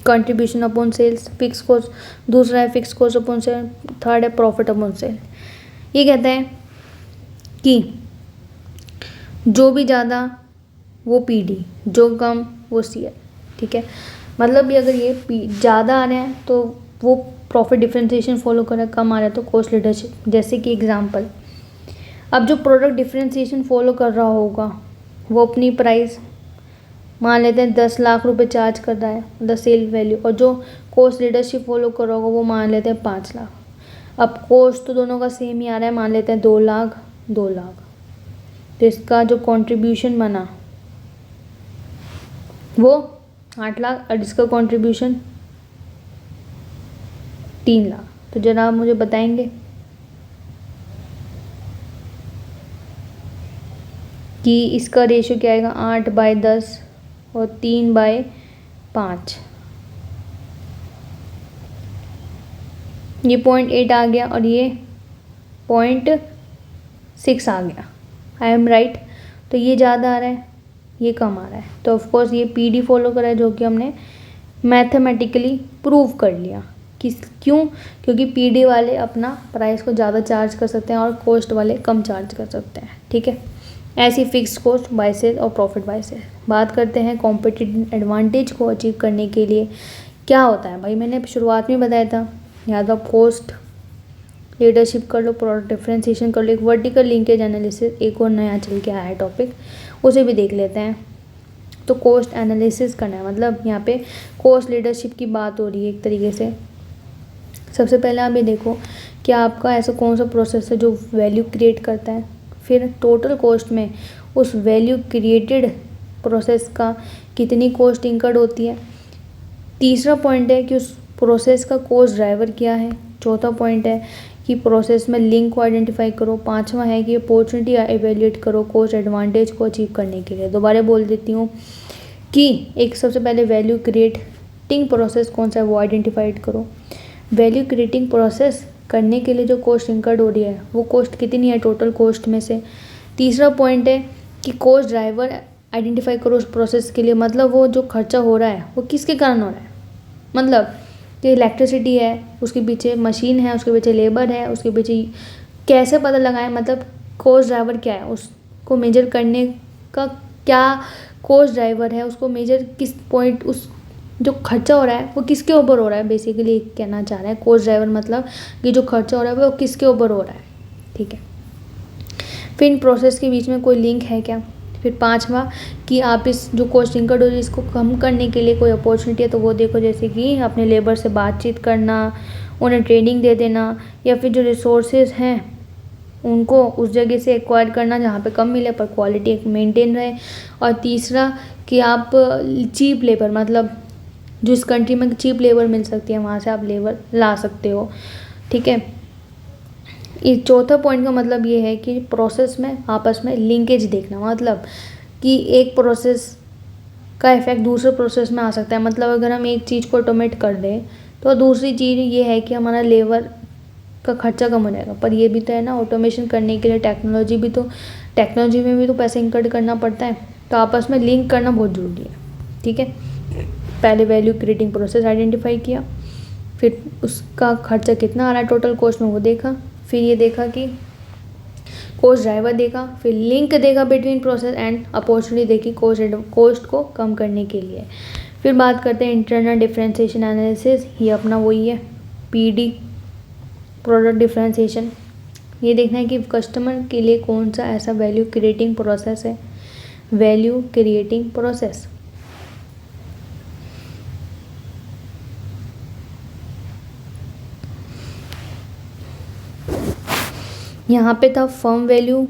contribution upon sales, fix cost. दूसरा है fix cost upon sale. Third है प्रॉफिट अपॉन सेल। ये कहते हैं कि जो भी ज़्यादा वो पीडी, जो कम वो सीएल, ठीक है। मतलब भी अगर ये ज़्यादा आ रहे हैं तो वो प्रॉफिट डिफरेंशिएशन फॉलो कर रहा है, कम आ रहा है तो कॉस्ट लीडरशिप। जैसे कि एग्जांपल, अब जो प्रोडक्ट डिफरेंशिएशन फॉलो कर रहा होगा वो अपनी प्राइस मान लेते हैं 10 लाख रुपए चार्ज कर रहा है, मतलब सेल वैल्यू, और जो कॉस्ट लीडरशिप फॉलो कर रहा होगा वो मान लेते हैं 5 लाख। अब कॉस्ट तो दोनों का सेम ही आ रहा है, मान लेते हैं 2 लाख 2 लाख। तो इसका जो कंट्रीब्यूशन बना वो 8 लाख और इसका कंट्रीब्यूशन 3 लाख। तो जरा आप मुझे बताएंगे कि इसका रेशियो क्या आएगा, 8/10 और 3/5। ये 0.8 आ गया और ये 0.6 आ गया। I am right? तो ये ज़्यादा आ रहा है, ये कम आ रहा है, तो ऑफकोर्स ये पीडी फॉलो करा है, जो कि हमने मैथमेटिकली प्रूव कर लिया। क्यों? क्योंकि पीडी वाले अपना प्राइस को ज़्यादा चार्ज कर सकते हैं और कॉस्ट वाले कम चार्ज कर सकते हैं, ठीक है। ऐसी फिक्स कॉस्ट बाय सेल और प्रॉफिट बाय सेल। बात करते हैं कॉम्पिटिटिव एडवांटेज को अचीव करने के लिए क्या होता है। भाई मैंने शुरुआत में बताया था, या तो आप कॉस्ट लीडरशिप कर लो, प्रोडक्ट डिफरेंशिएशन कर लो, एक वर्टिकल लिंकेज एनालिसिस, एक और नया चल के आया है टॉपिक, उसे भी देख लेते हैं। तो कॉस्ट एनालिसिस करना है, मतलब यहाँ पे कॉस्ट लीडरशिप की बात हो रही है एक तरीके से। सबसे पहले आप ये देखो कि आपका ऐसा कौन सा प्रोसेस है जो वैल्यू क्रिएट करता है, फिर टोटल कॉस्ट में उस वैल्यू क्रिएटेड प्रोसेस का कितनी कॉस्ट इंकर्ड होती है। तीसरा पॉइंट है कि उस प्रोसेस का कॉस्ट ड्राइवर क्या है। चौथा पॉइंट है कि प्रोसेस में लिंक को आइडेंटिफाई करो। पांचवा है कि अपॉर्चुनिटी एवेल्यूएट करो कॉस्ट एडवांटेज को अचीव करने के लिए। दोबारा बोल देती हूँ कि एक सबसे पहले वैल्यू क्रिएटिंग प्रोसेस कौन सा है वो आइडेंटिफाइड करो। वैल्यू क्रिएटिंग प्रोसेस करने के लिए जो कॉस्ट इंकर्ड हो रही है वो कॉस्ट कितनी है टोटल कॉस्ट में से। तीसरा पॉइंट है कि कॉस्ट ड्राइवर आइडेंटिफाई करो उस प्रोसेस के लिए, मतलब वो जो खर्चा हो रहा है वो किसके कारण हो रहा है। मतलब कि इलेक्ट्रिसिटी है, उसके पीछे मशीन है, उसके पीछे लेबर है, उसके पीछे कैसे पता लगाएं, मतलब कॉस्ट ड्राइवर क्या है, उसको मेजर करने का क्या कॉस्ट ड्राइवर है, उसको मेजर किस पॉइंट, उस जो खर्चा हो रहा है वो किसके ऊपर हो रहा है। बेसिकली कहना चाह रहा है कॉस्ट ड्राइवर मतलब कि जो खर्चा हो रहा है वो किसके ऊपर हो रहा है, ठीक है। फिर इन प्रोसेस के बीच में कोई लिंक है क्या, फिर पांचवा कि आप इस जो कॉस्ट इंकर्ड हो रही है इसको कम करने के लिए कोई अपॉर्चुनिटी है तो वो देखो, जैसे कि अपने लेबर से बातचीत करना, उन्हें ट्रेनिंग दे देना, या फिर जो रिसोर्सेज हैं उनको उस जगह से एक्वायर करना जहाँ पे कम मिले पर क्वालिटी एक मेंटेन रहे। और तीसरा कि आप चीप लेबर, मतलब जो इस कंट्री में चीप लेबर मिल सकती है वहाँ से आप लेबर ला सकते हो। ठीक है, इस चौथा पॉइंट का मतलब ये है कि प्रोसेस में आपस में लिंकेज देखना, मतलब कि एक प्रोसेस का इफेक्ट दूसरे प्रोसेस में आ सकता है। मतलब अगर हम एक चीज़ को ऑटोमेट कर दें तो दूसरी चीज़ ये है कि हमारा लेबर का खर्चा कम हो जाएगा। पर ये भी तो है ना, ऑटोमेशन करने के लिए टेक्नोलॉजी में भी तो पैसे इंकर्ड करना पड़ता है। तो आपस में लिंक करना बहुत ज़रूरी है। ठीक है, पहले वैल्यू क्रिएटिंग प्रोसेस आइडेंटिफाई किया, फिर उसका खर्चा कितना आ रहा है टोटल कॉस्ट में वो देखा, फिर ये देखा कि कॉस्ट ड्राइवर देखा, फिर लिंक देखा बिटवीन प्रोसेस एंड अपॉर्चुनिटी देखी कॉस्ट को कम करने के लिए। फिर बात करते हैं इंटरनल डिफरेंशिएशन एनालिसिस, ये अपना वही है PD, प्रोडक्ट डिफरेंशिएशन। ये देखना है कि कस्टमर के लिए कौन सा ऐसा वैल्यू क्रिएटिंग प्रोसेस है, वैल्यू क्रिएटिंग प्रोसेस। यहाँ पे था फर्म वैल्यू,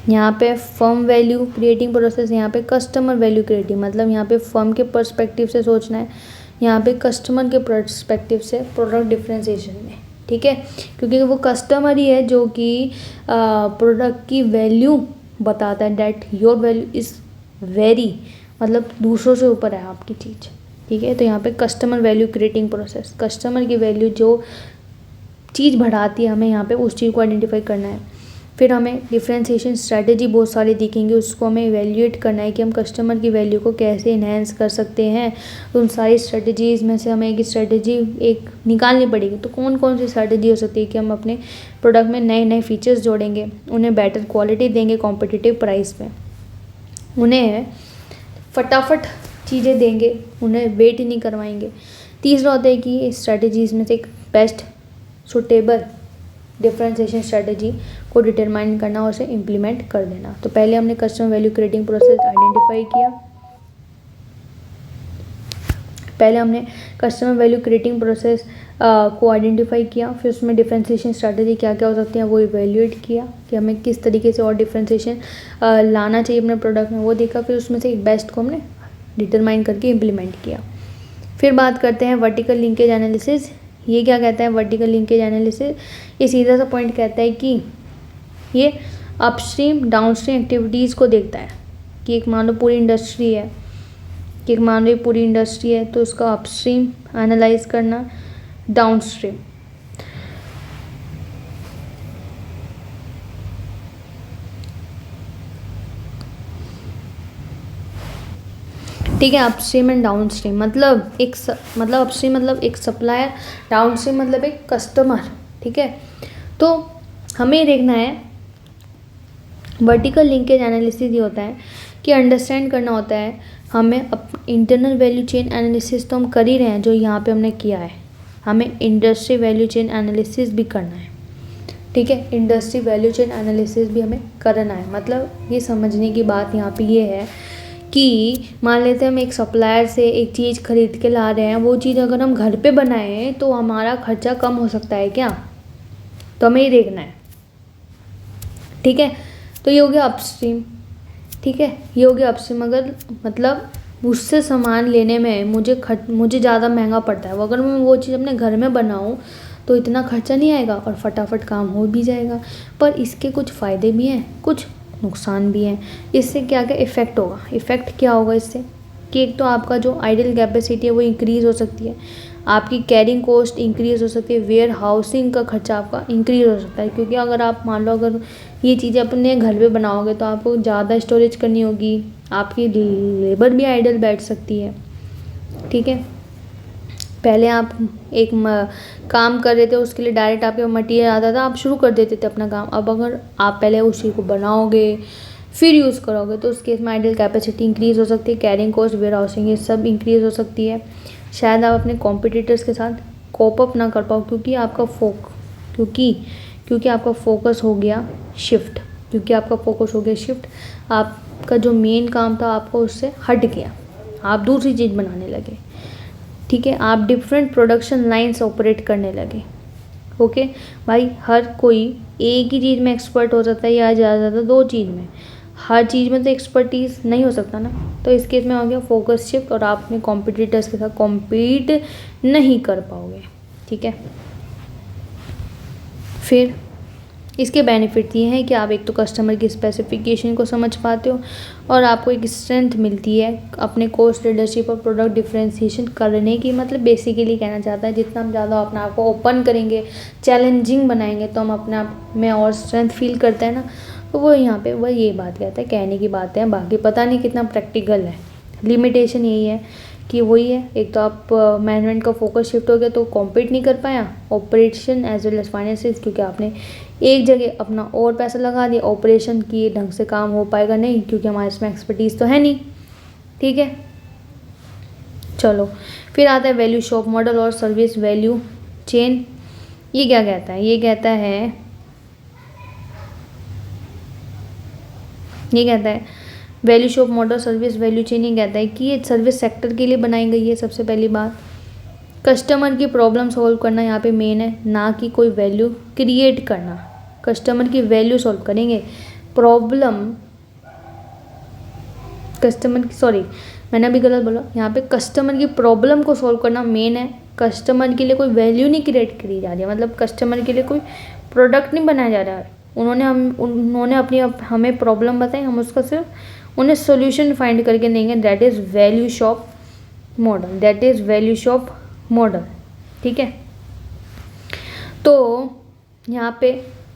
यहाँ पे फर्म वैल्यू क्रिएटिंग प्रोसेस, यहाँ पे कस्टमर वैल्यू क्रिएटिंग, मतलब यहाँ पे फर्म के पर्सपेक्टिव से सोचना है, यहाँ पे कस्टमर के पर्सपेक्टिव से प्रोडक्ट डिफरेंशिएशन में। ठीक है, क्योंकि वो कस्टमर ही है जो कि प्रोडक्ट की वैल्यू बताता है, that your value is very, मतलब दूसरों से ऊपर है आपकी चीज़। ठीक है, तो यहाँ पे customer value creating process, customer की वैल्यू जो चीज़ बढ़ाती है हमें यहाँ पे उस चीज़ को आइडेंटिफाई करना है। फिर हमें डिफरेंशिएशन स्ट्रैटेजी बहुत सारी दिखेंगी, उसको हमें इवेल्युएट करना है कि हम कस्टमर की वैल्यू को कैसे इन्हेंस कर सकते हैं। तो उन सारी स्ट्रैटेजीज़ में से हमें एक स्ट्रैटेजी एक निकालनी पड़ेगी। तो कौन कौन सी स्ट्रैटेजी हो सकती है कि हम अपने प्रोडक्ट में नए नए फीचर्स जोड़ेंगे, उन्हें बेटर क्वालिटी देंगे कॉम्पिटिटिव प्राइस पे, उन्हें फटाफट चीज़ें देंगे, उन्हें वेट नहीं करवाएंगे। तीसरा होता है कि स्ट्रैटेजीज़ में से एक बेस्ट सुटेबल डिफरेंशिएशन स्ट्रैटेजी को डिटरमाइन करना और उसे इम्प्लीमेंट कर देना। तो पहले हमने customer value creating process identify किया, पहले हमने कस्टमर वैल्यू क्रिएटिंग प्रोसेस को आइडेंटिफाई किया, फिर उसमें डिफरेंशिएशन स्ट्रैटेजी क्या क्या हो सकती है वो इवेल्युएट किया कि हमें किस तरीके से और डिफरेंशिएशन लाना चाहिए अपने प्रोडक्ट में, वो देखा। फिर उसमें से एक बेस्ट को हमने डिटरमाइन करके इम्प्लीमेंट किया। फिर बात करते हैं वर्टिकल लिंकेज एनालिसिस। ये क्या कहता है वर्टिकल लिंकेज एनालिसिस? ये सीधा सा पॉइंट कहता है कि ये अपस्ट्रीम डाउनस्ट्रीम एक्टिविटीज़ को देखता है कि एक मान लो पूरी इंडस्ट्री है, कि एक मान लो पूरी इंडस्ट्री है तो उसका अपस्ट्रीम एनालाइज करना, डाउनस्ट्रीम। ठीक है, अपस्ट्रीम एंड डाउनस्ट्रीम मतलब मतलब अपस्ट्रीम मतलब एक सप्लायर, डाउनस्ट्रीम मतलब एक कस्टमर। ठीक है, तो हमें देखना है वर्टिकल लिंकेज एनालिसिस ये होता है कि अंडरस्टैंड करना होता है हमें इंटरनल वैल्यू चेन एनालिसिस तो हम कर ही रहे हैं जो यहाँ पे हमने किया है, हमें इंडस्ट्री वैल्यू चेन एनालिसिस भी करना है। ठीक है, इंडस्ट्री वैल्यू चेन एनालिसिस भी हमें करना है। मतलब ये समझने की बात यहाँ पे ये है कि मान लेते हैं हम एक सप्लायर से एक चीज़ खरीद के ला रहे हैं, वो चीज़ अगर हम घर पे बनाएं तो हमारा खर्चा कम हो सकता है क्या, तो हमें ये देखना है। ठीक है, तो ये हो गया अपस्ट्रीम। ठीक है, ये हो गया अपस्ट्रीम। अगर मतलब उससे सामान लेने में मुझे ज़्यादा महंगा पड़ता है, अगर मैं वो चीज़ अपने घर में बनाऊँ तो इतना खर्चा नहीं आएगा और फटाफट काम हो भी जाएगा। पर इसके कुछ फ़ायदे भी हैं, कुछ नुकसान भी हैं। इससे क्या क्या इफ़ेक्ट होगा, इफ़ेक्ट क्या होगा इससे कि एक तो आपका जो आइडल कैपेसिटी है वो इंक्रीज़ हो सकती है, आपकी कैरिंग कॉस्ट इंक्रीज़ हो सकती है, वेयर हाउसिंग का खर्चा आपका इंक्रीज़ हो सकता है। क्योंकि अगर आप मान लो अगर ये चीज़ें अपने घर पे बनाओगे तो आपको ज़्यादा स्टोरेज करनी होगी, आपकी लेबर भी आइडल बैठ सकती है। ठीक है, पहले आप एक काम कर रहे थे उसके लिए डायरेक्ट आपके मटेरियल आता था, आप शुरू कर देते थे अपना काम। अब अगर आप पहले उस चीज़ को बनाओगे फिर यूज़ करोगे तो उस केस में आइडल कैपेसिटी इंक्रीज़ हो सकती है, कैरिंग कॉस्ट, वेयर हाउसिंग ये सब इंक्रीज़ हो सकती है। शायद आप अपने कॉम्पिटिटर्स के साथ कोप अप ना कर पाओ क्योंकि आपका क्योंकि आपका फोकस हो गया शिफ्ट, क्योंकि आपका फोकस हो गया शिफ्ट, आपका जो मेन काम था आपको उससे हट गया, आप दूसरी चीज़ बनाने लगे। ठीक है, आप डिफरेंट प्रोडक्शन लाइन्स ऑपरेट करने लगे। ओके भाई, हर कोई एक ही चीज़ में एक्सपर्ट हो सकता है या ज़्यादा ज़्यादा 2 चीज़ में, हर चीज़ में तो एक्सपर्टीज नहीं हो सकता ना। तो इस केस में हो गया फोकस शिफ्ट, और आप अपने कॉम्पिटिटर्स के साथ कॉम्पीट नहीं कर पाओगे। ठीक है, फिर इसके बेनिफिट ये हैं कि आप एक तो कस्टमर की स्पेसिफिकेशन को समझ पाते हो, और आपको एक स्ट्रेंथ मिलती है अपने कोस्ट लीडरशिप और प्रोडक्ट डिफरेंशिएशन करने की। मतलब बेसिकली कहना चाहता है जितना हम ज़्यादा अपने आप को ओपन करेंगे, चैलेंजिंग बनाएंगे, तो हम अपने आप में और स्ट्रेंथ फील करते हैं ना। तो वो यहाँ पे वह ये बात कहता है, कहने की बात है, बाकी पता नहीं कितना प्रैक्टिकल है। लिमिटेशन यही है कि वही है, एक तो आप मैनेजमेंट का फोकस शिफ्ट हो गया तो कॉम्पीट नहीं कर पाया, operation as well as finances, क्योंकि आपने एक जगह अपना और पैसा लगा दिया, ऑपरेशन की ढंग से काम हो पाएगा नहीं क्योंकि हमारे इसमें एक्सपर्टीज़ तो है नहीं। ठीक है, चलो फिर आता है वैल्यू शॉप मॉडल और सर्विस वैल्यू चेन। ये क्या कहता है? ये कहता है value shop model service value chain. ये कहता है कि ये सर्विस सेक्टर के लिए बनाई गई है। सबसे पहली बात, कस्टमर की प्रॉब्लम सॉल्व करना यहाँ पे मेन है, ना कि कोई वैल्यू क्रिएट करना। कस्टमर की वैल्यू सॉल्व करेंगे, प्रॉब्लम कस्टमर की, सॉरी मैंने अभी गलत बोला, यहाँ पे कस्टमर की प्रॉब्लम को सॉल्व करना मेन है। कस्टमर के लिए कोई वैल्यू नहीं क्रिएट करी जा रही है, मतलब कस्टमर के लिए कोई प्रोडक्ट नहीं बनाया जा रहा है। उन्होंने अपनी हमें प्रॉब्लम बताई, हम उसका सिर्फ उन्हें सोल्यूशन फाइंड करके देंगे। That is value shop model, that is value shop model. ठीक है, तो यहाँ पे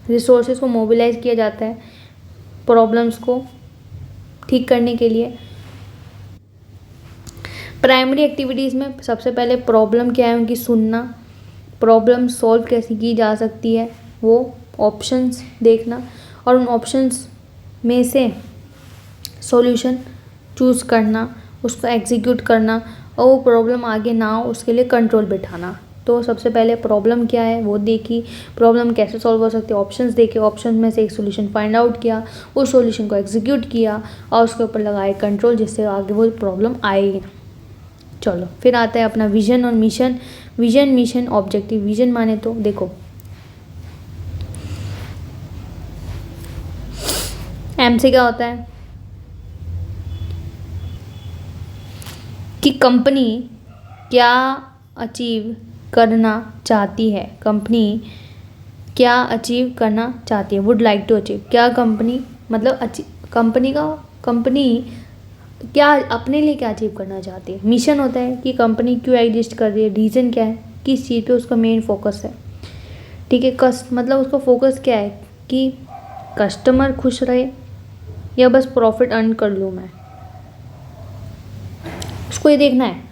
रिसोर्सेज को मोबिलाइज किया जाता है प्रॉब्लम्स को ठीक करने के लिए। प्राइमरी एक्टिविटीज़ में सबसे पहले प्रॉब्लम क्या है उनकी सुनना, प्रॉब्लम सॉल्व कैसे की जा सकती है वो ऑप्शंस देखना, और उन ऑप्शंस में से सॉल्यूशन चूज़ करना, उसको एग्जीक्यूट करना, और वो प्रॉब्लम आगे ना हो उसके लिए कंट्रोल बिठाना। तो सबसे पहले प्रॉब्लम क्या है वो देखी, प्रॉब्लम कैसे सॉल्व हो सकती है, ऑप्शंस देखे, ऑप्शन में से एक सॉल्यूशन फाइंड आउट किया, उस सॉल्यूशन को एग्जीक्यूट किया और उसके ऊपर लगाए कंट्रोल, जिससे आगे वो प्रॉब्लम आएगी। चलो फिर आता है अपना विजन और mission. Vision, mission, objective. Vision माने तो देखो, एम से क्या होता है कि कंपनी क्या अचीव करना चाहती है, कंपनी क्या अचीव करना चाहती है, वुड लाइक टू अचीव। क्या कंपनी मतलब कंपनी क्या अपने लिए क्या अचीव करना चाहती है। मिशन होता है कि कंपनी क्यों एग्जिस्ट कर रही है, रीज़न क्या है, किस चीज़ पे उसका मेन फोकस है। ठीक है, मतलब उसका फोकस क्या है कि कस्टमर खुश रहे या बस प्रॉफिट अर्न कर लूँ मैं। उसको ये देखना है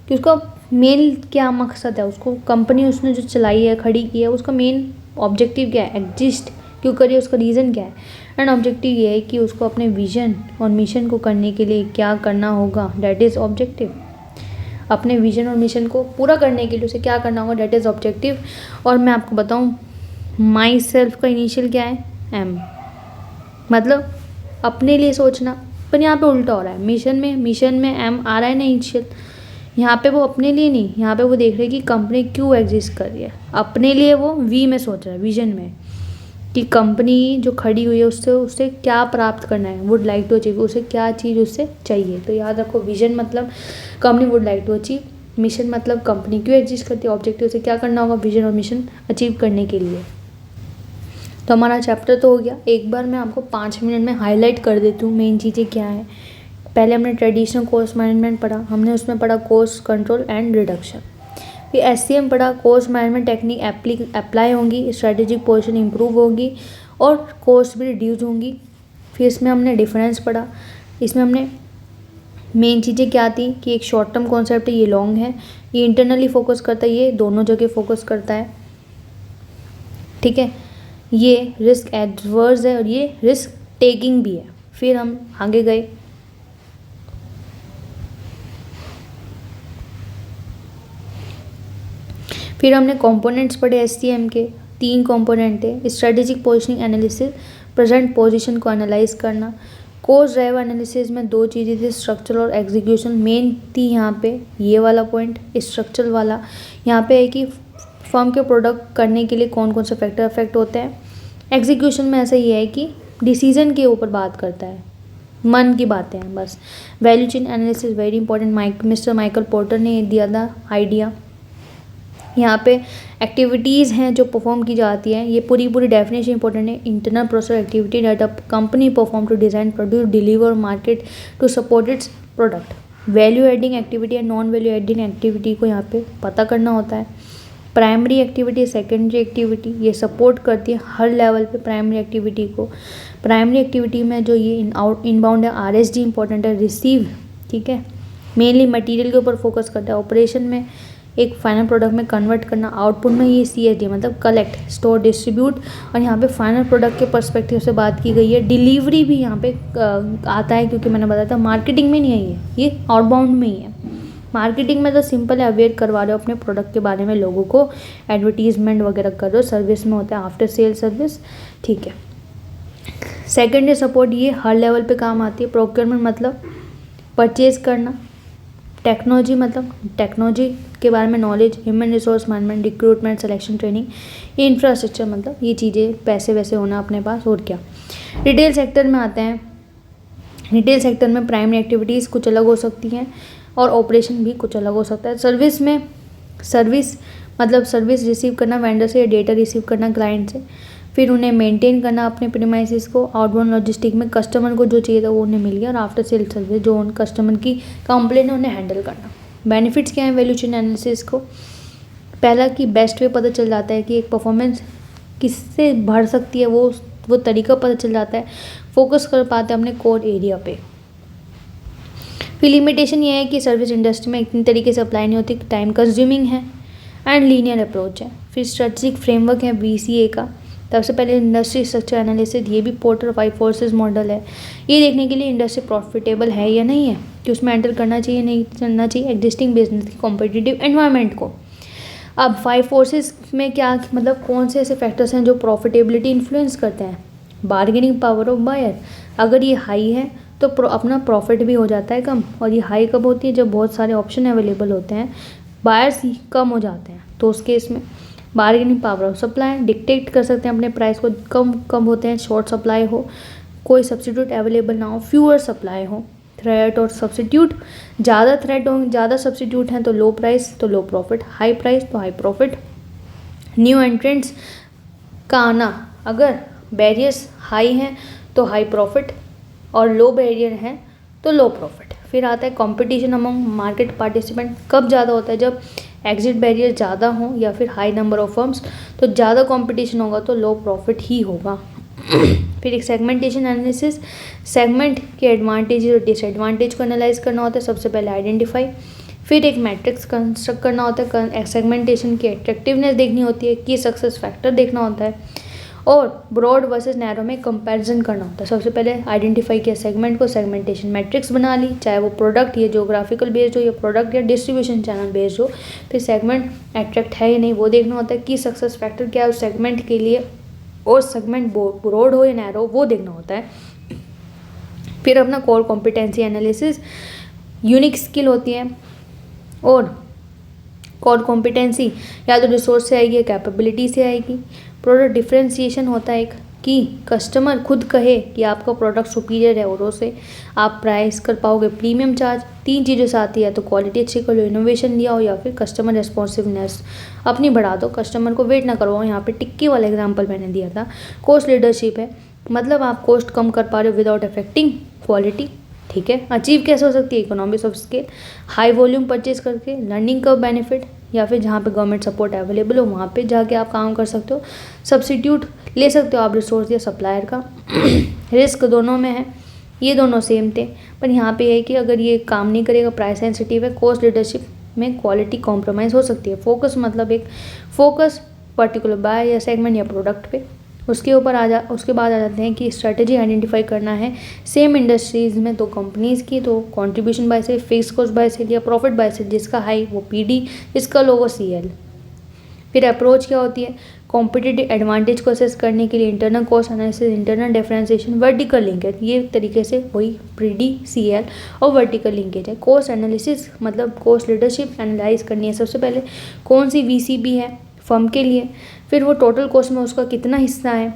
कि उसका मेन क्या मकसद है, उसको कंपनी उसने जो चलाई है, खड़ी की है, उसका मेन ऑब्जेक्टिव क्या है, एग्जिस्ट क्यों करिए, उसका रीज़न क्या है। एंड ऑब्जेक्टिव ये है कि उसको अपने विजन और मिशन को करने के लिए क्या करना होगा, दैट इज़ ऑब्जेक्टिव। अपने विजन और मिशन को पूरा करने के लिए उसे क्या करना होगा, दैट इज़ ऑब्जेक्टिव। और मैं आपको बताऊँ, माई सेल्फ का इनिशियल क्या है, एम, मतलब अपने लिए सोचना। पर यहाँ पे उल्टा हो रहा है, मिशन में एम आ रहा है ना इनिशियल, यहाँ पे वो अपने लिए नहीं, यहाँ पे वो देख रहे हैं कि कंपनी क्यों एग्जिस्ट कर रही है। अपने लिए वो वी में सोच रहा है, विजन में, कि कंपनी जो खड़ी हुई है उससे क्या प्राप्त करना है, वुड लाइक टू अचीव, उसे क्या चीज़ उससे चाहिए। तो याद रखो, विजन मतलब company would like to achieve, mission मतलब कंपनी क्यों एग्जिस्ट करती है, ऑब्जेक्टिव से क्या करना होगा विजन और मिशन अचीव करने के लिए। तो हमारा चैप्टर तो हो गया। एक बार मैं आपको 5 मिनट में हाईलाइट कर देती हूँ मेन चीज़ें क्या हैं। पहले हमने ट्रेडिशनल कॉस्ट मैनेजमेंट पढ़ा, हमने उसमें पढ़ा कॉस्ट कंट्रोल एंड रिडक्शन। फिर SCM पढ़ा, कॉस्ट मैनेजमेंट टेक्निक अप्लाई होंगी, स्ट्रेटेजिक पोजीशन इंप्रूव होगी और कॉस्ट भी रिड्यूस होंगी। फिर इसमें हमने डिफरेंस पढ़ा, इसमें हमने मेन चीज़ें क्या थी कि एक शॉर्ट टर्म कॉन्सेप्ट है, ये लॉन्ग है, ये इंटरनली फोकस करता है, ये दोनों जगह फोकस करता है। ठीक है, ये रिस्क एडवर्स है और ये रिस्क टेकिंग भी है। फिर हम आगे गए, फिर हमने कंपोनेंट्स पढ़े। SCM के 3 कंपोनेंट थे, strategic positioning analysis, present position को एनालाइज करना। कोस्ट ड्राइवर एनालिसिस में दो चीज़ें थी, स्ट्रक्चर और एग्जीक्यूशन। मेन थी यहाँ पे ये वाला पॉइंट, स्ट्रक्चर वाला। यहाँ पे है कि फर्म के प्रोडक्ट करने के लिए कौन कौन से फैक्टर अफेक्ट होते हैं। एग्जीक्यूशन में ऐसा ये है कि डिसीजन के ऊपर बात करता है, मन की बातें हैं बस। Value chain analysis very important, mister Michael porter ने दिया था आइडिया। यहाँ पे एक्टिविटीज़ हैं जो परफॉर्म की जाती हैं, ये पूरी डेफिनेशन इंपॉर्टेंट है। Internal process activity that a company perform to design, produce, deliver, market to support its product. Value adding activity या नॉन वैल्यू एडिंग एक्टिविटी को यहाँ पे पता करना होता है। प्राइमरी एक्टिविटी, सेकेंडरी एक्टिविटी, ये सपोर्ट करती है हर लेवल पे प्राइमरी एक्टिविटी को। प्राइमरी एक्टिविटी में जो ये इनबाउंड है, RSD इंपॉर्टेंट है, रिसीव, ठीक है, मेनली मटेरियल के ऊपर फोकस करता है। ऑपरेशन में एक फाइनल प्रोडक्ट में कन्वर्ट करना। आउटपुट में ये CSD मतलब कलेक्ट, स्टोर, डिस्ट्रीब्यूट, और यहाँ पे फाइनल प्रोडक्ट के पर्सपेक्टिव से बात की गई है। डिलीवरी भी यहाँ पे आता है, क्योंकि मैंने बताया था मार्केटिंग में नहीं है ये आउटबाउंड में ही है। मार्केटिंग में तो सिंपल है, अवेयर करवा रहे हो अपने प्रोडक्ट के बारे में लोगों को, एडवर्टीजमेंट वगैरह कर रहे हो। सर्विस में होता है आफ्टर सेल सर्विस, ठीक है। सेकेंडरी सपोर्ट, ये हर लेवल पे काम आती है। प्रोक्योरमेंट मतलब परचेज करना। टेक्नोलॉजी मतलब टेक्नोलॉजी के बारे में knowledge, human resource management, recruitment, selection, training. ये इंफ्रास्ट्रक्चर मतलब ये चीज़ें, पैसे वैसे होना अपने पास, और क्या। रिटेल सेक्टर में आते हैं। रिटेल सेक्टर में प्राइमरी एक्टिविटीज़ कुछ अलग हो सकती हैं और ऑपरेशन भी कुछ अलग हो सकता है। सर्विस में सर्विस मतलब सर्विस रिसीव करना वेंडर से या डेटा रिसीव करना क्लाइंट से, फिर उन्हें मेंटेन करना अपने प्रीमाइसेस को। आउटबाउंड लॉजिस्टिक में कस्टमर को जो चाहिए था वो उन्हें मिल गया, और आफ्टर सेल सर्विस जो उन कस्टमर की कंप्लेन है उन्हें हैंडल करना। बेनिफिट्स क्या है वैल्यू चेन एनालिसिस को? पहला कि बेस्ट वे पता चल जाता है कि एक परफॉर्मेंस किससे बढ़ सकती है, वो तरीका पता चल जाता है। फोकस कर पाते हैं अपने कोर एरिया पे। फिर लिमिटेशन ये है कि सर्विस इंडस्ट्री में इतनी तरीके से अप्लाई नहीं होती, टाइम कंज्यूमिंग है एंड लीनियर अप्रोच है। फिर स्ट्रेटजिक फ्रेमवर्क है BCA का। सबसे पहले इंडस्ट्री स्ट्रक्चर एनालिसिस, ये भी पोर्टर 5 फोर्सेस मॉडल है। ये देखने के लिए इंडस्ट्री प्रॉफिटेबल है या नहीं है, कि उसमें एंटर करना चाहिए नहीं करना चाहिए, एग्जिस्टिंग बिजनेस की कॉम्पिटिटिव एनवायरनमेंट को। अब 5 फोर्सेस में क्या मतलब कौन से ऐसे फैक्टर्स हैं जो प्रॉफिटेबिलिटी इन्फ्लुएंस करते हैं? बार्गेनिंग पावर ऑफ बायर, अगर ये हाई है तो अपना प्रॉफिट भी हो जाता है कम, और ये हाई कब होती है? जब बहुत सारे ऑप्शन अवेलेबल होते हैं, बायर्स कम हो जाते हैं, तो उस केस में bargaining power of supply, dictate कर सकते हैं अपने प्राइस को, कम होते हैं, शॉर्ट सप्लाई हो, कोई सब्सिट्यूट अवेलेबल ना हो, फ्यूअर सप्लाई हो। थ्रेट और सब्सिट्यूट, ज़्यादा थ्रेट हो, ज़्यादा सब्सिट्यूट हैं तो लो प्राइस तो लो प्रॉफिट, हाई प्राइस तो हाई प्रॉफिट। न्यू एंट्रेंट्स का आना, अगर बैरियर्स हाई हैं तो हाई प्रॉफिट, और लो बैरियर हैं तो लो प्रॉफिट। फिर आता है कंपटीशन अमंग मार्केट पार्टिसिपेंट, कब ज़्यादा होता है? जब एग्जिट बैरियर ज़्यादा हो या फिर हाई नंबर ऑफ फर्म्स, तो ज़्यादा कंपटीशन होगा तो लो प्रॉफिट ही होगा। फिर एक सेगमेंटेशन एनालिसिस, सेगमेंट के एडवांटेज और डिसएडवांटेज को एनालाइज करना होता है सबसे पहले आइडेंटिफाई। फिर एक मैट्रिक्स कंस्ट्रक्ट करना होता है, सेगमेंटेशन की अट्रैक्टिवनेस देखनी होती है, की सक्सेस फैक्टर देखना होता है, और ब्रॉड वर्सेस नैरो में कंपैरिजन करना होता है। सबसे पहले आइडेंटिफाई किया सेगमेंट को, सेगमेंटेशन मैट्रिक्स बना ली, चाहे वो प्रोडक्ट या जोग्राफिकल बेस्ड हो या प्रोडक्ट या डिस्ट्रीब्यूशन चैनल बेस्ड हो। फिर सेगमेंट अट्रैक्ट है या नहीं वो देखना होता है, कि सक्सेस फैक्टर क्या है उस सेगमेंट के लिए, और सेगमेंट ब्रॉड हो या नैरो वो देखना होता है। फिर अपना core competency analysis, unique skill होती है, और कोर कॉम्पिटेंसी या तो रिसोर्स से आएगी या कैपेबिलिटी से आएगी। प्रोडक्ट डिफरेंशिएशन होता है एक, कि कस्टमर खुद कहे कि आपका प्रोडक्ट सुपीरियर है औरों से, आप प्राइस कर पाओगे प्रीमियम चार्ज। 3 चीज़ों से आती है, तो क्वालिटी अच्छी कर लो, इनोवेशन दिया हो, या फिर कस्टमर रेस्पॉन्सिवनेस अपनी बढ़ा दो, कस्टमर को वेट ना करवाओ। यहाँ पे टिक्की वाला एग्जांपल मैंने दिया था। कोस्ट लीडरशिप है, मतलब आप कॉस्ट कम कर पा रहे हो विदाउट अफेक्टिंग क्वालिटी, ठीक है। अचीव कैसे हो सकती है? Economics of scale, high volume purchase करके, लर्निंग कर्व बेनिफिट, या फिर जहाँ पे गवर्नमेंट सपोर्ट अवेलेबल हो वहाँ पे जाके आप काम कर सकते हो। सब्सिट्यूट ले सकते हो आप रिसोर्स या सप्लायर का। रिस्क दोनों में है, ये दोनों सेम थे, पर यहाँ पे है कि अगर ये काम नहीं करेगा, प्राइस सेंसिटिव है, कॉस्ट लीडरशिप में क्वालिटी कॉम्प्रोमाइज़ हो सकती है। फोकस मतलब एक फोकस पर्टिकुलर बाय या सेगमेंट या प्रोडक्ट पे, उसके बाद आ जाते हैं कि स्ट्रेटजी आइडेंटिफाई करना है सेम इंडस्ट्रीज़ में, तो कंपनीज़ की, तो contribution by sale, fix cost by sale या प्रॉफिट बाय सेल, जिसका हाई वो PD, जिसका लो वो CL। फिर अप्रोच क्या होती है? कॉम्पिटिटिव एडवांटेज को असेस करने के लिए internal cost analysis, internal differentiation, vertical linkage, ये तरीके से वही PDCL और वर्टिकल लिंकेज है। कॉस्ट एनालिसिस मतलब कॉस्ट लीडरशिप एनालाइज करनी है सबसे पहले, कौन सी VCB है फर्म के लिए, फिर वो टोटल कॉस्ट में उसका कितना हिस्सा है,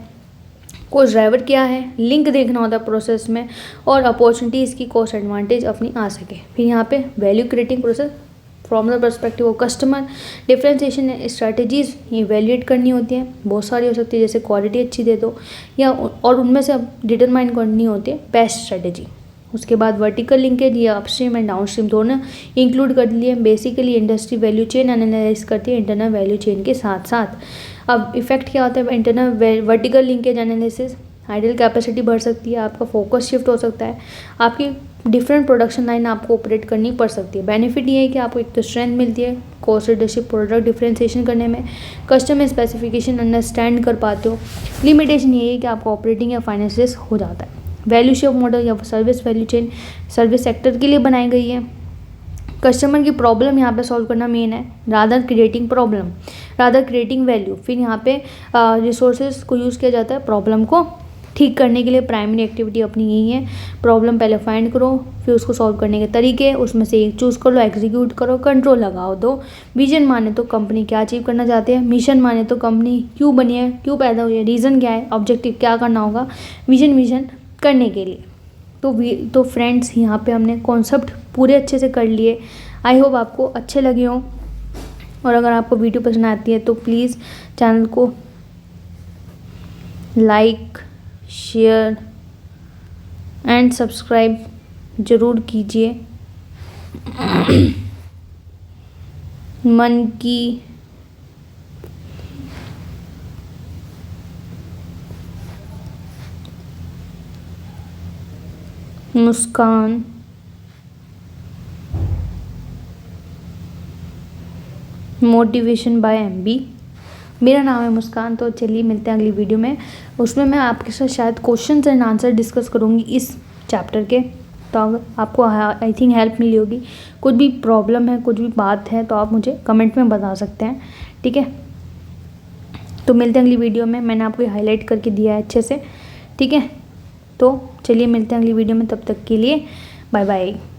कॉस्ट ड्राइवर क्या है, लिंक देखना होता है प्रोसेस में, और अपॉर्चुनिटीज़ की कॉस्ट एडवांटेज अपनी आ सके। फिर यहाँ पे value creating process from the perspective of customer, differentiation strategies ये इवेल्युएट करनी होती हैं, बहुत सारी हो सकती है, जैसे क्वालिटी अच्छी दे दो या और उनमें से अब डिटरमाइन करनी होती है बेस्ट स्ट्रैटेजी। उसके बाद वर्टिकल लिंकेज या अपस्ट्रीम एंड डाउनस्ट्रीम दोनों इंक्लूड कर लिए। Basically industry value chain analyse करती है इंटरनल वैल्यू चेन के साथ साथ। अब इफेक्ट क्या होता है internal vertical linkage analysis, idle capacity बढ़ सकती है, आपका फोकस शिफ्ट हो सकता है, आपकी डिफरेंट प्रोडक्शन लाइन आपको ऑपरेट करनी पड़ सकती है। बेनिफिट ये है कि आपको एक तो स्ट्रेंथ मिलती है कॉस्ट लीडरशिप, प्रोडक्ट डिफरेंशिएशन करने में, कस्टमर स्पेसिफिकेशन अंडरस्टैंड कर पाते हो। लिमिटेशन ये है कि आपको ऑपरेटिंग या फाइनेंस रिस्क हो जाता है। वैल्यू शेप मॉडल या service value chain service sector के लिए बनाई गई है। कस्टमर की प्रॉब्लम यहाँ पे सॉल्व करना मेन है, rather creating problem, rather creating value. फिर यहाँ पे रिसोर्सेज को यूज़ किया जाता है प्रॉब्लम को ठीक करने के लिए। प्राइमरी एक्टिविटी अपनी यही है, प्रॉब्लम पहले फाइंड करो, फिर उसको सॉल्व करने के तरीके, उसमें से एक चूज़ कर लो, एग्जीक्यूट करो, कंट्रोल लगाओ दो। विजन माने तो कंपनी क्या अचीव करना चाहते हैं, मिशन माने तो कंपनी क्यों बनी है, क्यों पैदा हुई है, रीज़न क्या है, ऑब्जेक्टिव क्या करना होगा विजन करने के लिए। तो फ्रेंड्स यहाँ पे हमने कॉन्सेप्ट पूरे अच्छे से कर लिए। आई होप आपको अच्छे लगे हों, और अगर आपको वीडियो पसंद आती है तो प्लीज़ चैनल को लाइक, शेयर एंड सब्सक्राइब ज़रूर कीजिए। मन की मुस्कान मोटिवेशन बाय MB। मेरा नाम है मुस्कान। तो चलिए मिलते हैं अगली वीडियो में, उसमें मैं आपके साथ शायद क्वेश्चंस एंड आंसर डिस्कस करूँगी इस चैप्टर के। तो आपको आई थिंक हेल्प मिली होगी। कुछ भी प्रॉब्लम है, कुछ भी बात है तो आप मुझे कमेंट में बता सकते हैं, ठीक है। तो मिलते हैं अगली वीडियो में, मैंने आपको हाईलाइट करके दिया है अच्छे से, ठीक है। तो चलिए मिलते हैं अगली वीडियो में, तब तक के लिए बाय बाय।